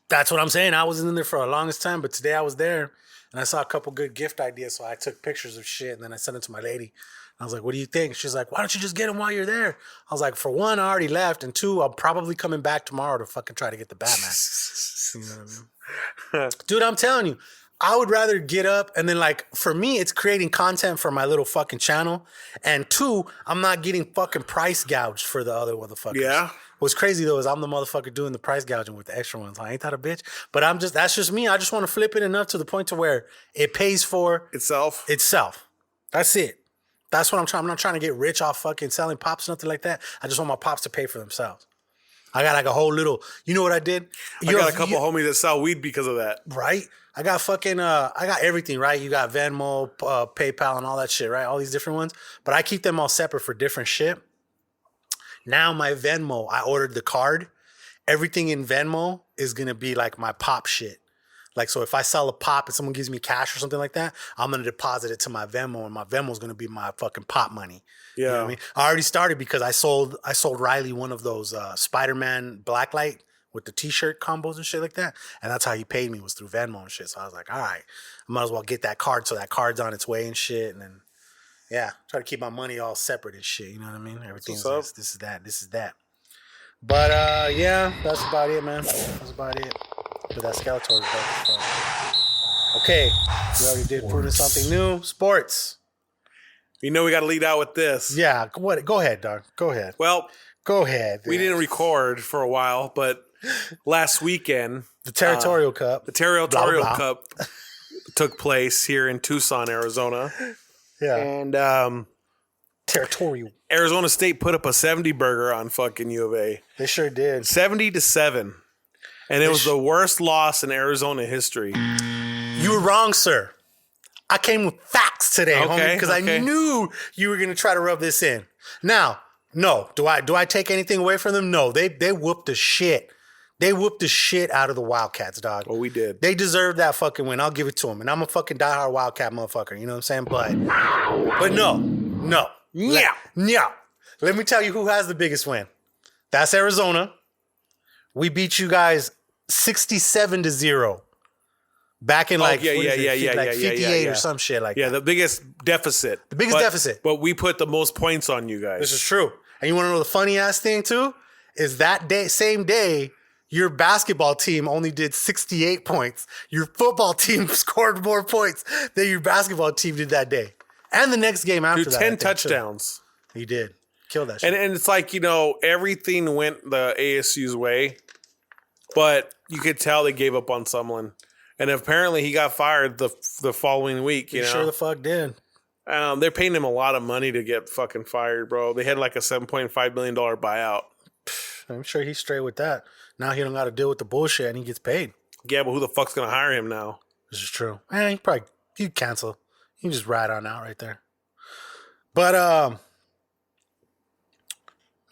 That's what I'm saying. I wasn't in there for the longest time, but today I was there and I saw a couple good gift ideas. So I took pictures of shit and then I sent it to my lady. I was like, what do you think? She's like, why don't you just get them while you're there? I was like, for one, I already left. And 2, I'm probably coming back tomorrow to fucking try to get the Batman. You know what I mean? Dude, I'm telling you, I would rather get up and then like, for me, it's creating content for my little fucking channel. And 2, I'm not getting fucking price gouged for the other motherfuckers. Yeah. What's crazy though is I'm the motherfucker doing the price gouging with the extra ones. Like, ain't that a bitch? But that's just me. I just want to flip it enough to the point to where it pays for itself. That's it. That's what I'm trying. I'm not trying to get rich off fucking selling pops, nothing like that. I just want my pops to pay for themselves. I got like a whole little, you know what I did? I got a couple homies that sell weed because of that. Right? I got fucking, I got everything, right? You got Venmo, PayPal, and all that shit, right? All these different ones. But I keep them all separate for different shit. Now my Venmo, I ordered the card. Everything in Venmo is going to be like my pop shit. Like, so if I sell a pop and someone gives me cash or something like that, I'm going to deposit it to my Venmo, and my Venmo is going to be my fucking pop money. Yeah. You know what I mean? I already started because I sold Riley one of those Spider-Man Blacklight with the t-shirt combos and shit like that. And that's how he paid me, was through Venmo and shit. So I was like, all right, I might as well get that card so that card's on its way and shit. And then, yeah, try to keep my money all separate and shit. You know what I mean? Everything's this is that. But, yeah, that's about it, man. That's about it. But that Skeletor is dope. So. Okay, we already did proving something new. Sports. You know we got to lead out with this. Yeah, go ahead, dog. Go ahead. Well, go ahead. We didn't record for a while, but last weekend, the Territorial Cup. The Territorial Cup took place here in Tucson, Arizona. Yeah. And Territorial. Arizona State put up a 70 burger on fucking U of A. They sure did. 70-7. And it was the worst loss in Arizona history. You were wrong, sir. I came with facts today, homie, because I knew you were going to try to rub this in. Now, no. Do I take anything away from them? No. They whooped the shit. They whooped the shit out of the Wildcats, dog. Oh, we did. They deserved that fucking win. I'll give it to them. And I'm a fucking diehard Wildcat motherfucker. You know what I'm saying? But no. Yeah. Let me tell you who has the biggest win. That's Arizona. We beat you guys 67-0. Back in 58 or some shit like that. Yeah, the biggest deficit. But we put the most points on you guys. This is true. And you want to know the funny ass thing too? Is that same day, your basketball team only did 68 points. Your football team scored more points than your basketball team did that day. And the next game after that. 10 touchdowns. He did. Killed that shit. And it's like, everything went the ASU's way, but you could tell they gave up on someone. And apparently he got fired the following week. You know? Sure the fuck did. They're paying him a lot of money to get fucking fired, bro. They had like a $7.5 million buyout. I'm sure he's straight with that. Now he don't got to deal with the bullshit and he gets paid. Yeah, but who the fuck's going to hire him now? This is true. He'd cancel. He just ride on out right there. But,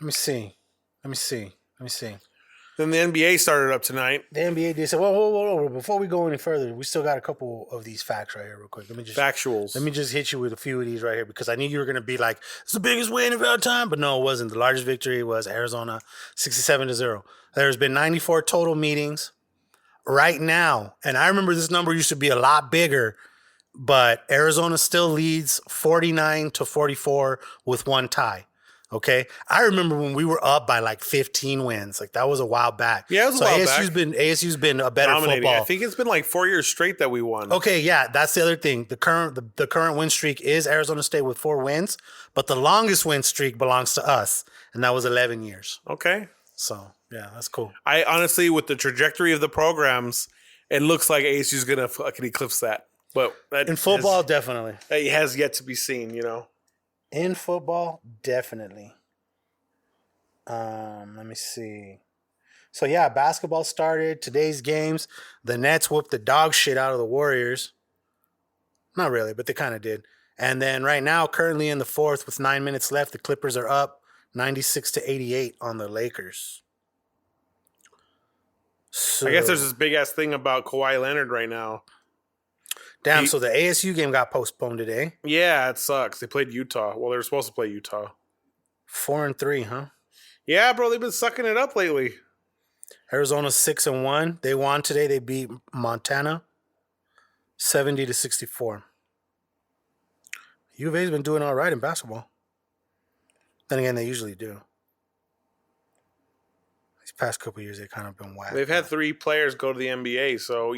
let me see. Then the NBA started up tonight. The NBA did say, whoa. Before we go any further, we still got a couple of these facts right here real quick. Factuals. Let me just hit you with a few of these right here because I knew you were going to be like, it's the biggest win of all time. But no, it wasn't. The largest victory was Arizona, 67-0. There's been 94 total meetings right now. And I remember this number used to be a lot bigger, but Arizona still leads 49-44 with one tie. Okay, I remember when we were up by like 15 wins. Like that was a while back. Yeah, it was a while back. ASU's been a better dominating football. I think it's been like 4 years straight that we won. Okay, yeah, that's the other thing. The current win streak is Arizona State with 4 wins, but the longest win streak belongs to us, and that was 11 years. Okay, so yeah, that's cool. I honestly, with the trajectory of the programs, it looks like ASU's gonna fucking eclipse that. But in football, definitely, it has yet to be seen. In football, definitely. Let me see. So yeah, basketball started. Today's games, the Nets whooped the dog shit out of the Warriors. Not really, but they kind of did. And then right now, currently in the fourth with 9 minutes left, the Clippers are up 96-88 on the Lakers. So, I guess there's this big ass thing about Kawhi Leonard right now. Damn, so the ASU game got postponed today. Yeah, it sucks. They played Utah. Well, they were supposed to play Utah. 4-3, huh? Yeah, bro, they've been sucking it up lately. Arizona's 6-1. They won today. They beat Montana 70-64. U of A's been doing all right in basketball. Then again, they usually do. These past couple years, they've kind of been whack. They've had 3 players go to the NBA, so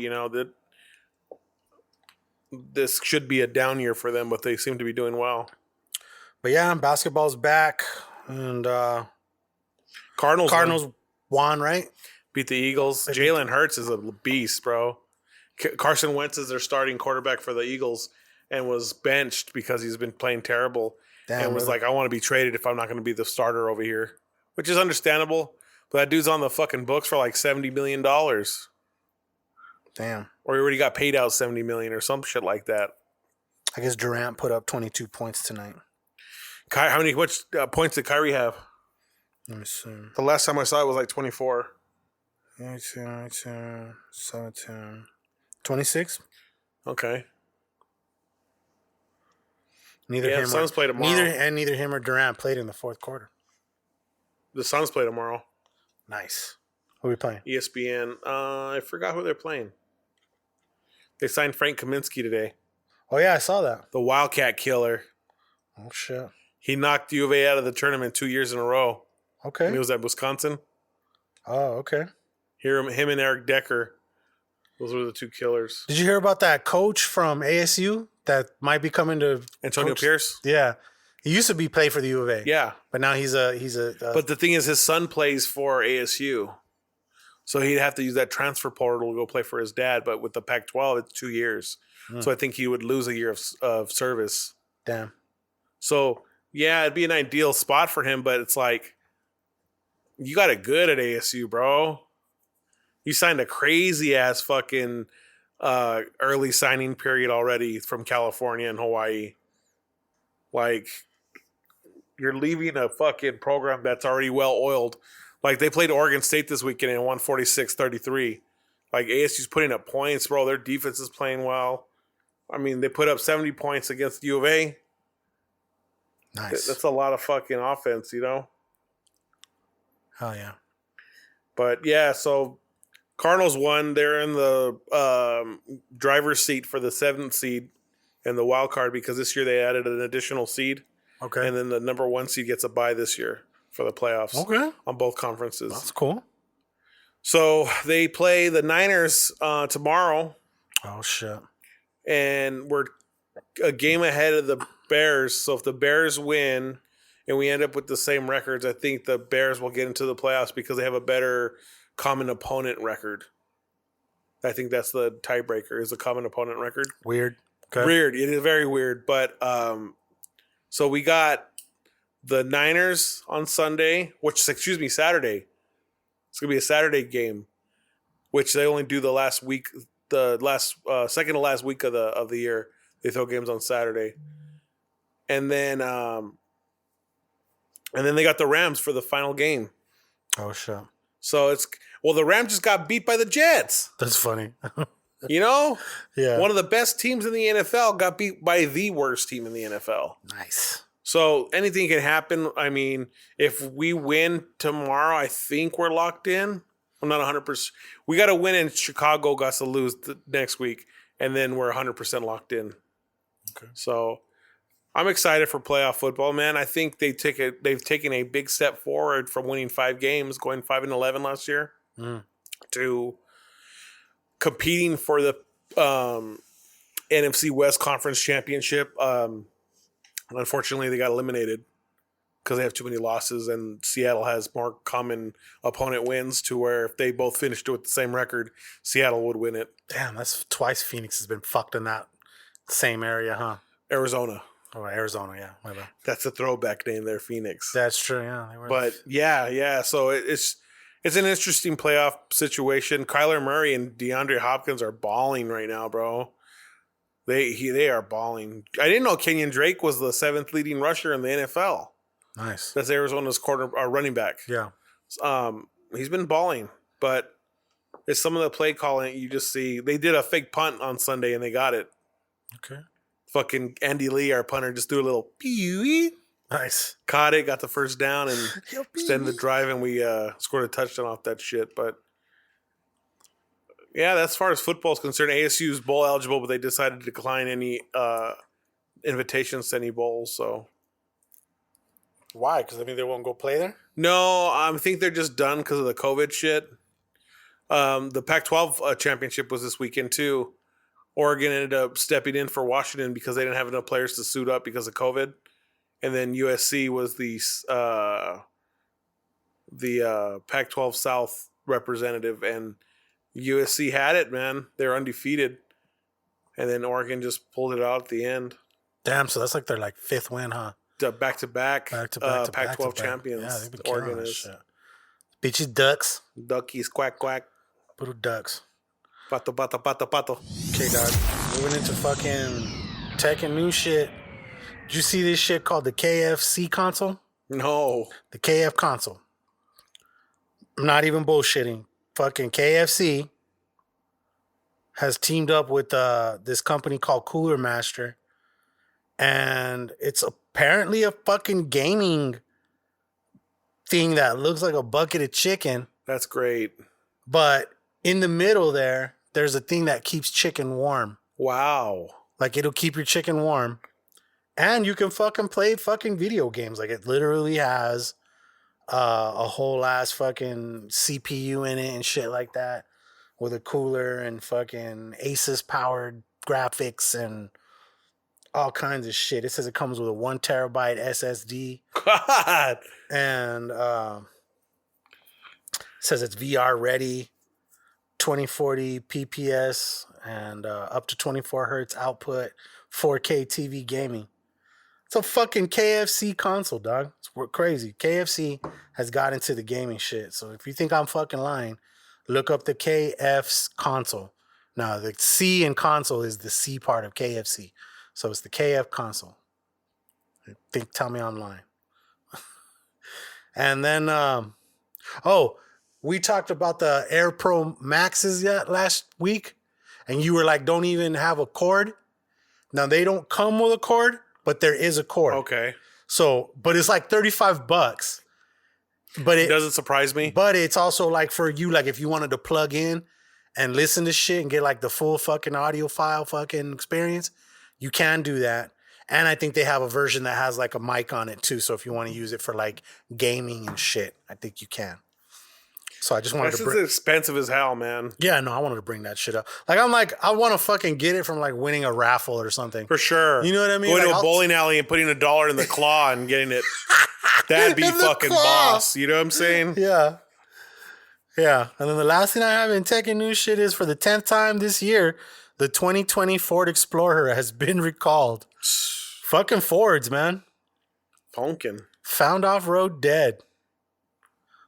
this should be a down year for them, but they seem to be doing well. But yeah, basketball's back, and Cardinals won, right? Beat the Eagles. Jalen Hurts is a beast, bro. Carson Wentz is their starting quarterback for the Eagles, and was benched because he's been playing terrible. Damn, and was brother. like, I want to be traded if I'm not going to be the starter over here, which is understandable. But that dude's on the fucking books for like $70 million. Damn. Or he already got paid out $70 million or some shit like that. I guess Durant put up 22 points tonight. How many points did Kyrie have? Let me see. The last time I saw it was like 24. 18, 17, 26? Okay. Neither Suns play tomorrow. Neither him or Durant played in the fourth quarter. The Suns play tomorrow. Nice. Who are we playing? ESPN. I forgot who they're playing. They signed Frank Kaminsky today. Oh, yeah, I saw that. The Wildcat killer. Oh, shit. He knocked U of A out of the tournament 2 years in a row. Okay. And he was at Wisconsin. Oh, okay. Him and Eric Decker. Those were the two killers. Did you hear about that coach from ASU that might be coming to Antonio Pierce? Yeah. He used to play for the U of A. Yeah. But now he's a But the thing is, his son plays for ASU. So he'd have to use that transfer portal to go play for his dad. But with the Pac-12, it's 2 years. So I think he would lose a year of service. Damn. So, yeah, it'd be an ideal spot for him. But it's like, you got it good at ASU, bro. You signed a crazy-ass fucking early signing period already from California and Hawaii. Like, you're leaving a fucking program that's already well-oiled. Like, they played Oregon State this weekend and won 46-33. Like, ASU's putting up points, bro. Their defense is playing well. I mean, they put up 70 points against U of A. Nice. That's a lot of fucking offense, you know? Hell yeah. But, yeah, so Cardinals won. They're in the driver's seat for the 7th seed and the wild card because this year they added an additional seed. Okay. And then the number 1 seed gets a bye this year for the playoffs. Okay. On both conferences. That's cool. So they play the Niners tomorrow. Oh, shit. And we're a game ahead of the Bears. So if the Bears win and we end up with the same records, I think the Bears will get into the playoffs because they have a better common opponent record. I think that's the tiebreaker, is the common opponent record. Weird. Okay. Weird. It is very weird. But so we got the Niners on Sunday, Saturday. It's going to be a Saturday game, which they only do the last week, second to last week of the year. They throw games on Saturday. And then they got the Rams for the final game. Oh, shit. So the Rams just got beat by the Jets. That's funny. You know? Yeah. One of the best teams in the NFL got beat by the worst team in the NFL. Nice. So anything can happen. I mean, if we win tomorrow, I think we're locked in. I'm not 100%. We got to win and Chicago got to lose next week, and then we're 100% locked in. Okay. So I'm excited for playoff football, man. I think they've taken a big step forward from winning 5 games, going 5-11 last year, to competing for the NFC West Conference Championship. Unfortunately, they got eliminated because they have too many losses, and Seattle has more common opponent wins to where if they both finished with the same record, Seattle would win it. Damn, that's twice Phoenix has been fucked in that same area, huh? Arizona. Oh, Arizona, yeah. My bad. That's a throwback name there, Phoenix. That's true, yeah. But yeah. So it's an interesting playoff situation. Kyler Murray and DeAndre Hopkins are balling right now, bro. They are balling. I didn't know Kenyon Drake was the 7th leading rusher in the NFL. Nice. That's Arizona's running back. Yeah. He's been balling, but it's some of the play calling you just see. They did a fake punt on Sunday and they got it. Okay. Fucking Andy Lee, our punter, just threw a little pew. Nice. Caught it, got the first down, and extended the drive, and we scored a touchdown off that shit. But yeah, that's as far as football is concerned. ASU is bowl eligible, but they decided to decline any invitations to any bowls. So why? Because they won't go play there? no, I think they're just done because of the COVID shit. The Pac-12 championship was this weekend too. Oregon ended up stepping in for Washington because they didn't have enough players to suit up because of COVID. And then USC was the Pac-12 South representative, and USC had it, man. They're undefeated. And then Oregon just pulled it out at the end. Damn, so that's like their like 5th win, huh? Back-to-back Pac-12 champions. Yeah, they've been Oregon killing is. shit. Bitchy ducks. Duckies, quack, quack. Little ducks. Pato, pato, pato, pato. Okay, dog. Moving into fucking tech and new shit. Did you see this shit called the KFC console? No. The KF console. I'm not even bullshitting. Fucking KFC has teamed up with this company called Cooler Master. And it's apparently a fucking gaming thing that looks like a bucket of chicken. That's great. But in the middle there's a thing that keeps chicken warm. Wow. Like it'll keep your chicken warm. And you can fucking play fucking video games. Like it literally has a whole ass fucking CPU in it and shit like that. With a cooler and fucking Asus powered graphics and all kinds of shit. It says it comes with a 1 terabyte SSD. God. And it says it's VR ready, 2040 PPS, and up to 24 hertz output, 4K TV gaming. It's a fucking KFC console, dog. It's crazy. KFC has got into the gaming shit. So if you think I'm fucking lying, look up the KF's console. Now, the C in console is the C part of KFC. So it's the KF console. Tell me I'm lying. And then, we talked about the Air Pro Maxes last week. And you were like, don't even have a cord. Now, they don't come with a cord, but there is a cord. Okay. So, but it's like $35. But it doesn't surprise me. But it's also like for you, like if you wanted to plug in and listen to shit and get like the full fucking audio file fucking experience, you can do that. And I think they have a version that has like a mic on it too. So if you want to use it for like gaming and shit, I think you can. So I just wanted to bring... expensive as hell, man. Yeah, no, I wanted to bring that shit up. Like, I'm like, I want to fucking get it from like winning a raffle or something. For sure. You know what I mean? Going like, to a bowling alley and putting $1 in the claw and getting it. That'd be fucking boss. You know what I'm saying? Yeah. Yeah. And then the last thing I have in tech and news shit is for the 10th time this year, the 2020 Ford Explorer has been recalled. Fucking Fords, man. Pumpkin. Found off road dead.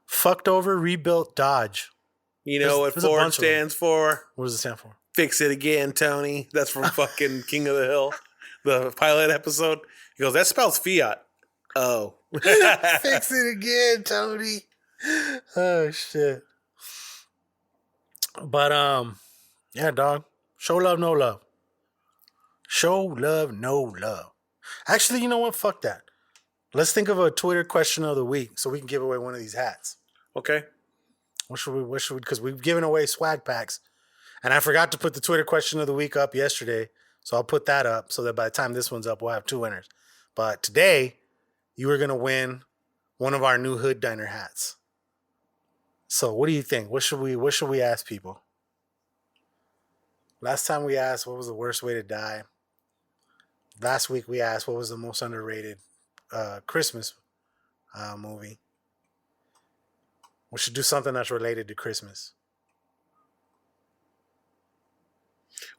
Fucked over rebuilt Dodge. You know what Ford stands for? What does it stand for? Fix it again, Tony. That's from fucking King of the Hill, the pilot episode. He goes, that spells Fiat. Oh. Fix it again, Tony. Oh, shit. But, yeah, dog. Show love, no love. Show love, no love. Actually, you know what? Fuck that. Let's think of a Twitter question of the week so we can give away one of these hats. Okay. What should we, because we've given away swag packs. And I forgot to put the Twitter question of the week up yesterday. So I'll put that up so that by the time this one's up, we'll have 2 winners. But today, you are going to win one of our new Hood Diner hats. So what do you think? What should we ask people? Last time we asked, what was the worst way to die? Last week we asked, what was the most underrated Christmas movie? We should do something that's related to Christmas.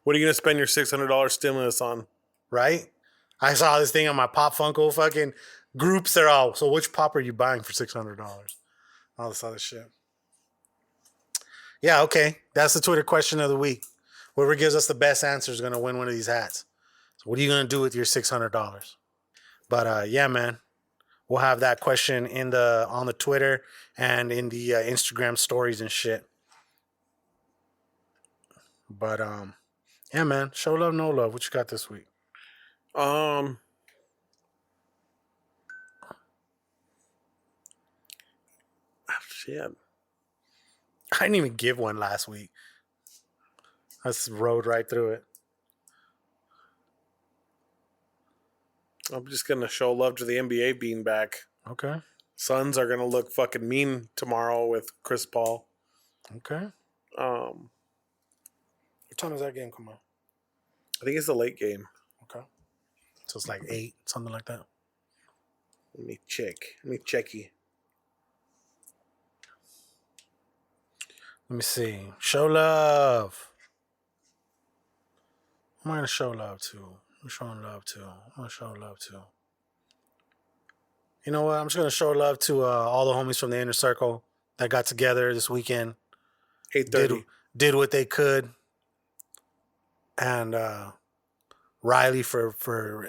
What are you going to spend your $600 stimulus on? Right? I saw this thing on my Pop Funko fucking groups. They're all, so which pop are you buying for $600? All this other shit. Yeah, okay. That's the Twitter question of the week. Whoever gives us the best answer is going to win one of these hats. So what are you going to do with your $600? But yeah, man. We'll have that question on the Twitter and in the Instagram stories and shit. But yeah, man. Show love, no love. What you got this week? Shit. I didn't even give one last week. I just rode right through it. I'm just going to show love to the NBA being back. Okay. Suns are going to look fucking mean tomorrow with Chris Paul. Okay. What time does that game come on? I think it's the late game. Okay. So it's like 8, something like that. Let me checky. Let me see. Show love. I'm going to show love to? I'm showing love to. I'm going to show love to. You know what? I'm just going to show love to all the homies from the Inner Circle that got together this weekend. 8:30. Did what they could. And Riley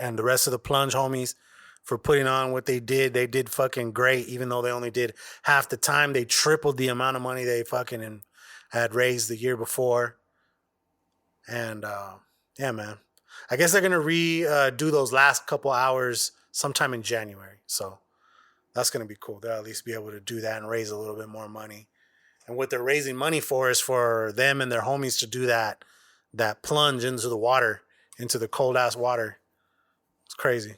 and the rest of the Plunge homies for putting on what they did. They did fucking great, even though they only did half the time. They tripled the amount of money they fucking had raised the year before. And yeah, man. I guess they're going to do those last couple hours sometime in January. So that's going to be cool. They'll at least be able to do that and raise a little bit more money. And what they're raising money for is for them and their homies to do that plunge into the water, into the cold ass water. It's crazy.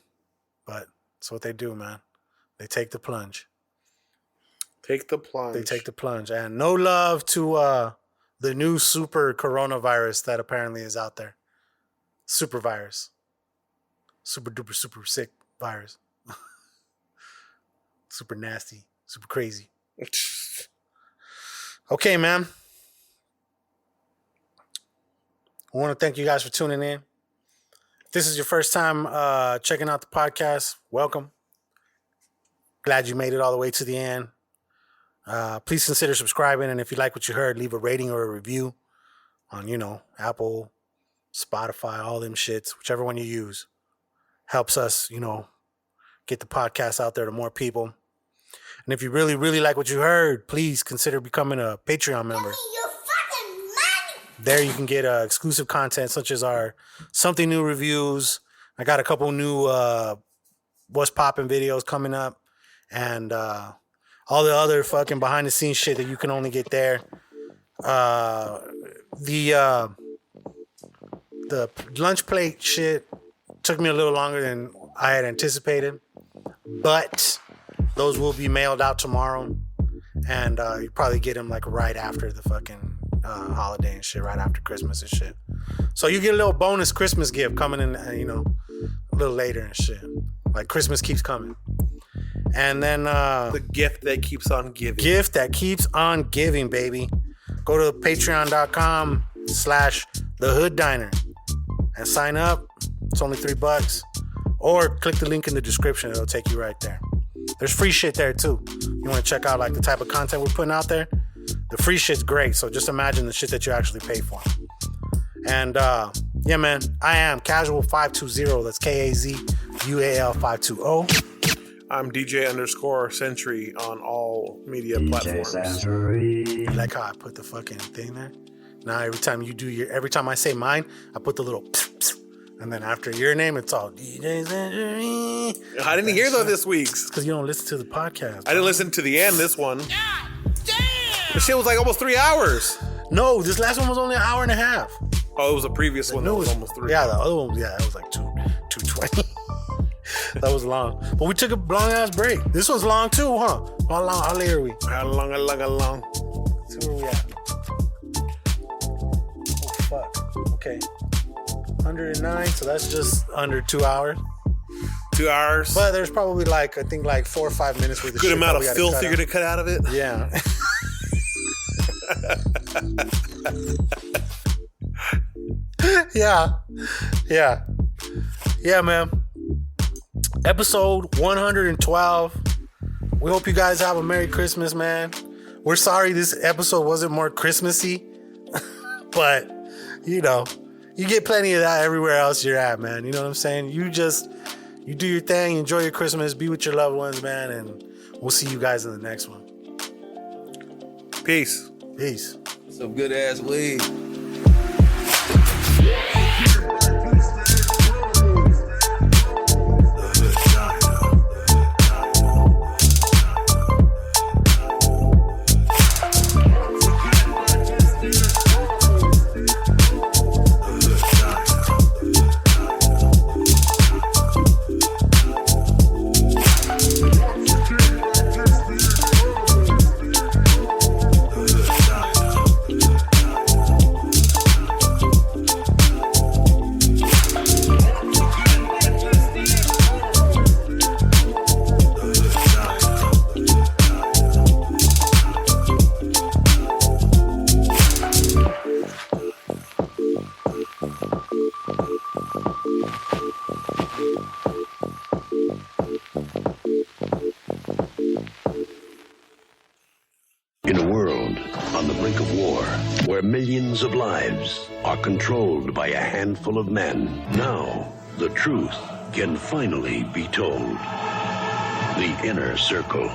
But that's what they do, man. They take the plunge. Take the plunge. They take the plunge. And no love to the new super coronavirus that apparently is out there. Super virus. Super duper super sick virus. Super nasty. Super crazy. Okay, man. I want to thank you guys for tuning in. If this is your first time checking out the podcast, welcome. Glad you made it all the way to the end. Please consider subscribing, and if you like what you heard, leave a rating or a review on, Apple, Spotify, all them shits, whichever one you use. Helps us, get the podcast out there to more people. And if you really, really like what you heard, please consider becoming a Patreon member. There you can get exclusive content such as our Something New reviews. I got a couple new What's Poppin' videos coming up. And all the other fucking behind the scenes shit that you can only get there. The lunch plate shit took me a little longer than I had anticipated. But those will be mailed out tomorrow. And you probably get them like right after the fucking holiday and shit, right after Christmas and shit. So you get a little bonus Christmas gift coming in, a little later and shit. Like Christmas keeps coming. And then the gift that keeps on giving. Gift that keeps on giving, baby. Go to patreon.com/thehooddiner and sign up. It's only $3. Or click the link in the description. It'll take you right there. There's free shit there too. You want to check out like the type of content we're putting out there? The free shit's great. So just imagine the shit that you actually pay for. And yeah, man, I am Casual520. That's KAZUAL520. I'm DJ_Century on all media platforms. You like how I put the fucking thing there? Now every time I say mine, I put the little and then after your name, it's all DJ Century. I didn't hear though this week's. Because you don't listen to the podcast. I didn't listen to the end, this one. God damn! The shit was like almost 3 hours. No, this last one was only an hour and a half. Oh, it was a previous one that was almost 3 Yeah, the other one, it was like 2:20. That was long. But we took a long ass break. This one's long too, huh? How late are we? How long? See where we at. Oh, fuck. Okay. 109, so that's just under 2 hours. 2 hours. But there's probably I think 4 or 5 minutes worth of good shit amount of filth you're going to cut out of it? Yeah. Yeah, man. Episode 112. We hope you guys have a Merry Christmas, man. We're sorry this episode wasn't more Christmassy, but you get plenty of that everywhere else you're at, man. You know what I'm saying? You do your thing, enjoy your Christmas, be with your loved ones, man, and we'll see you guys in the next one. Peace. Some good ass weed. on the brink of war, where millions of lives are controlled by a handful of men. Now, the truth can finally be told. The Inner Circle.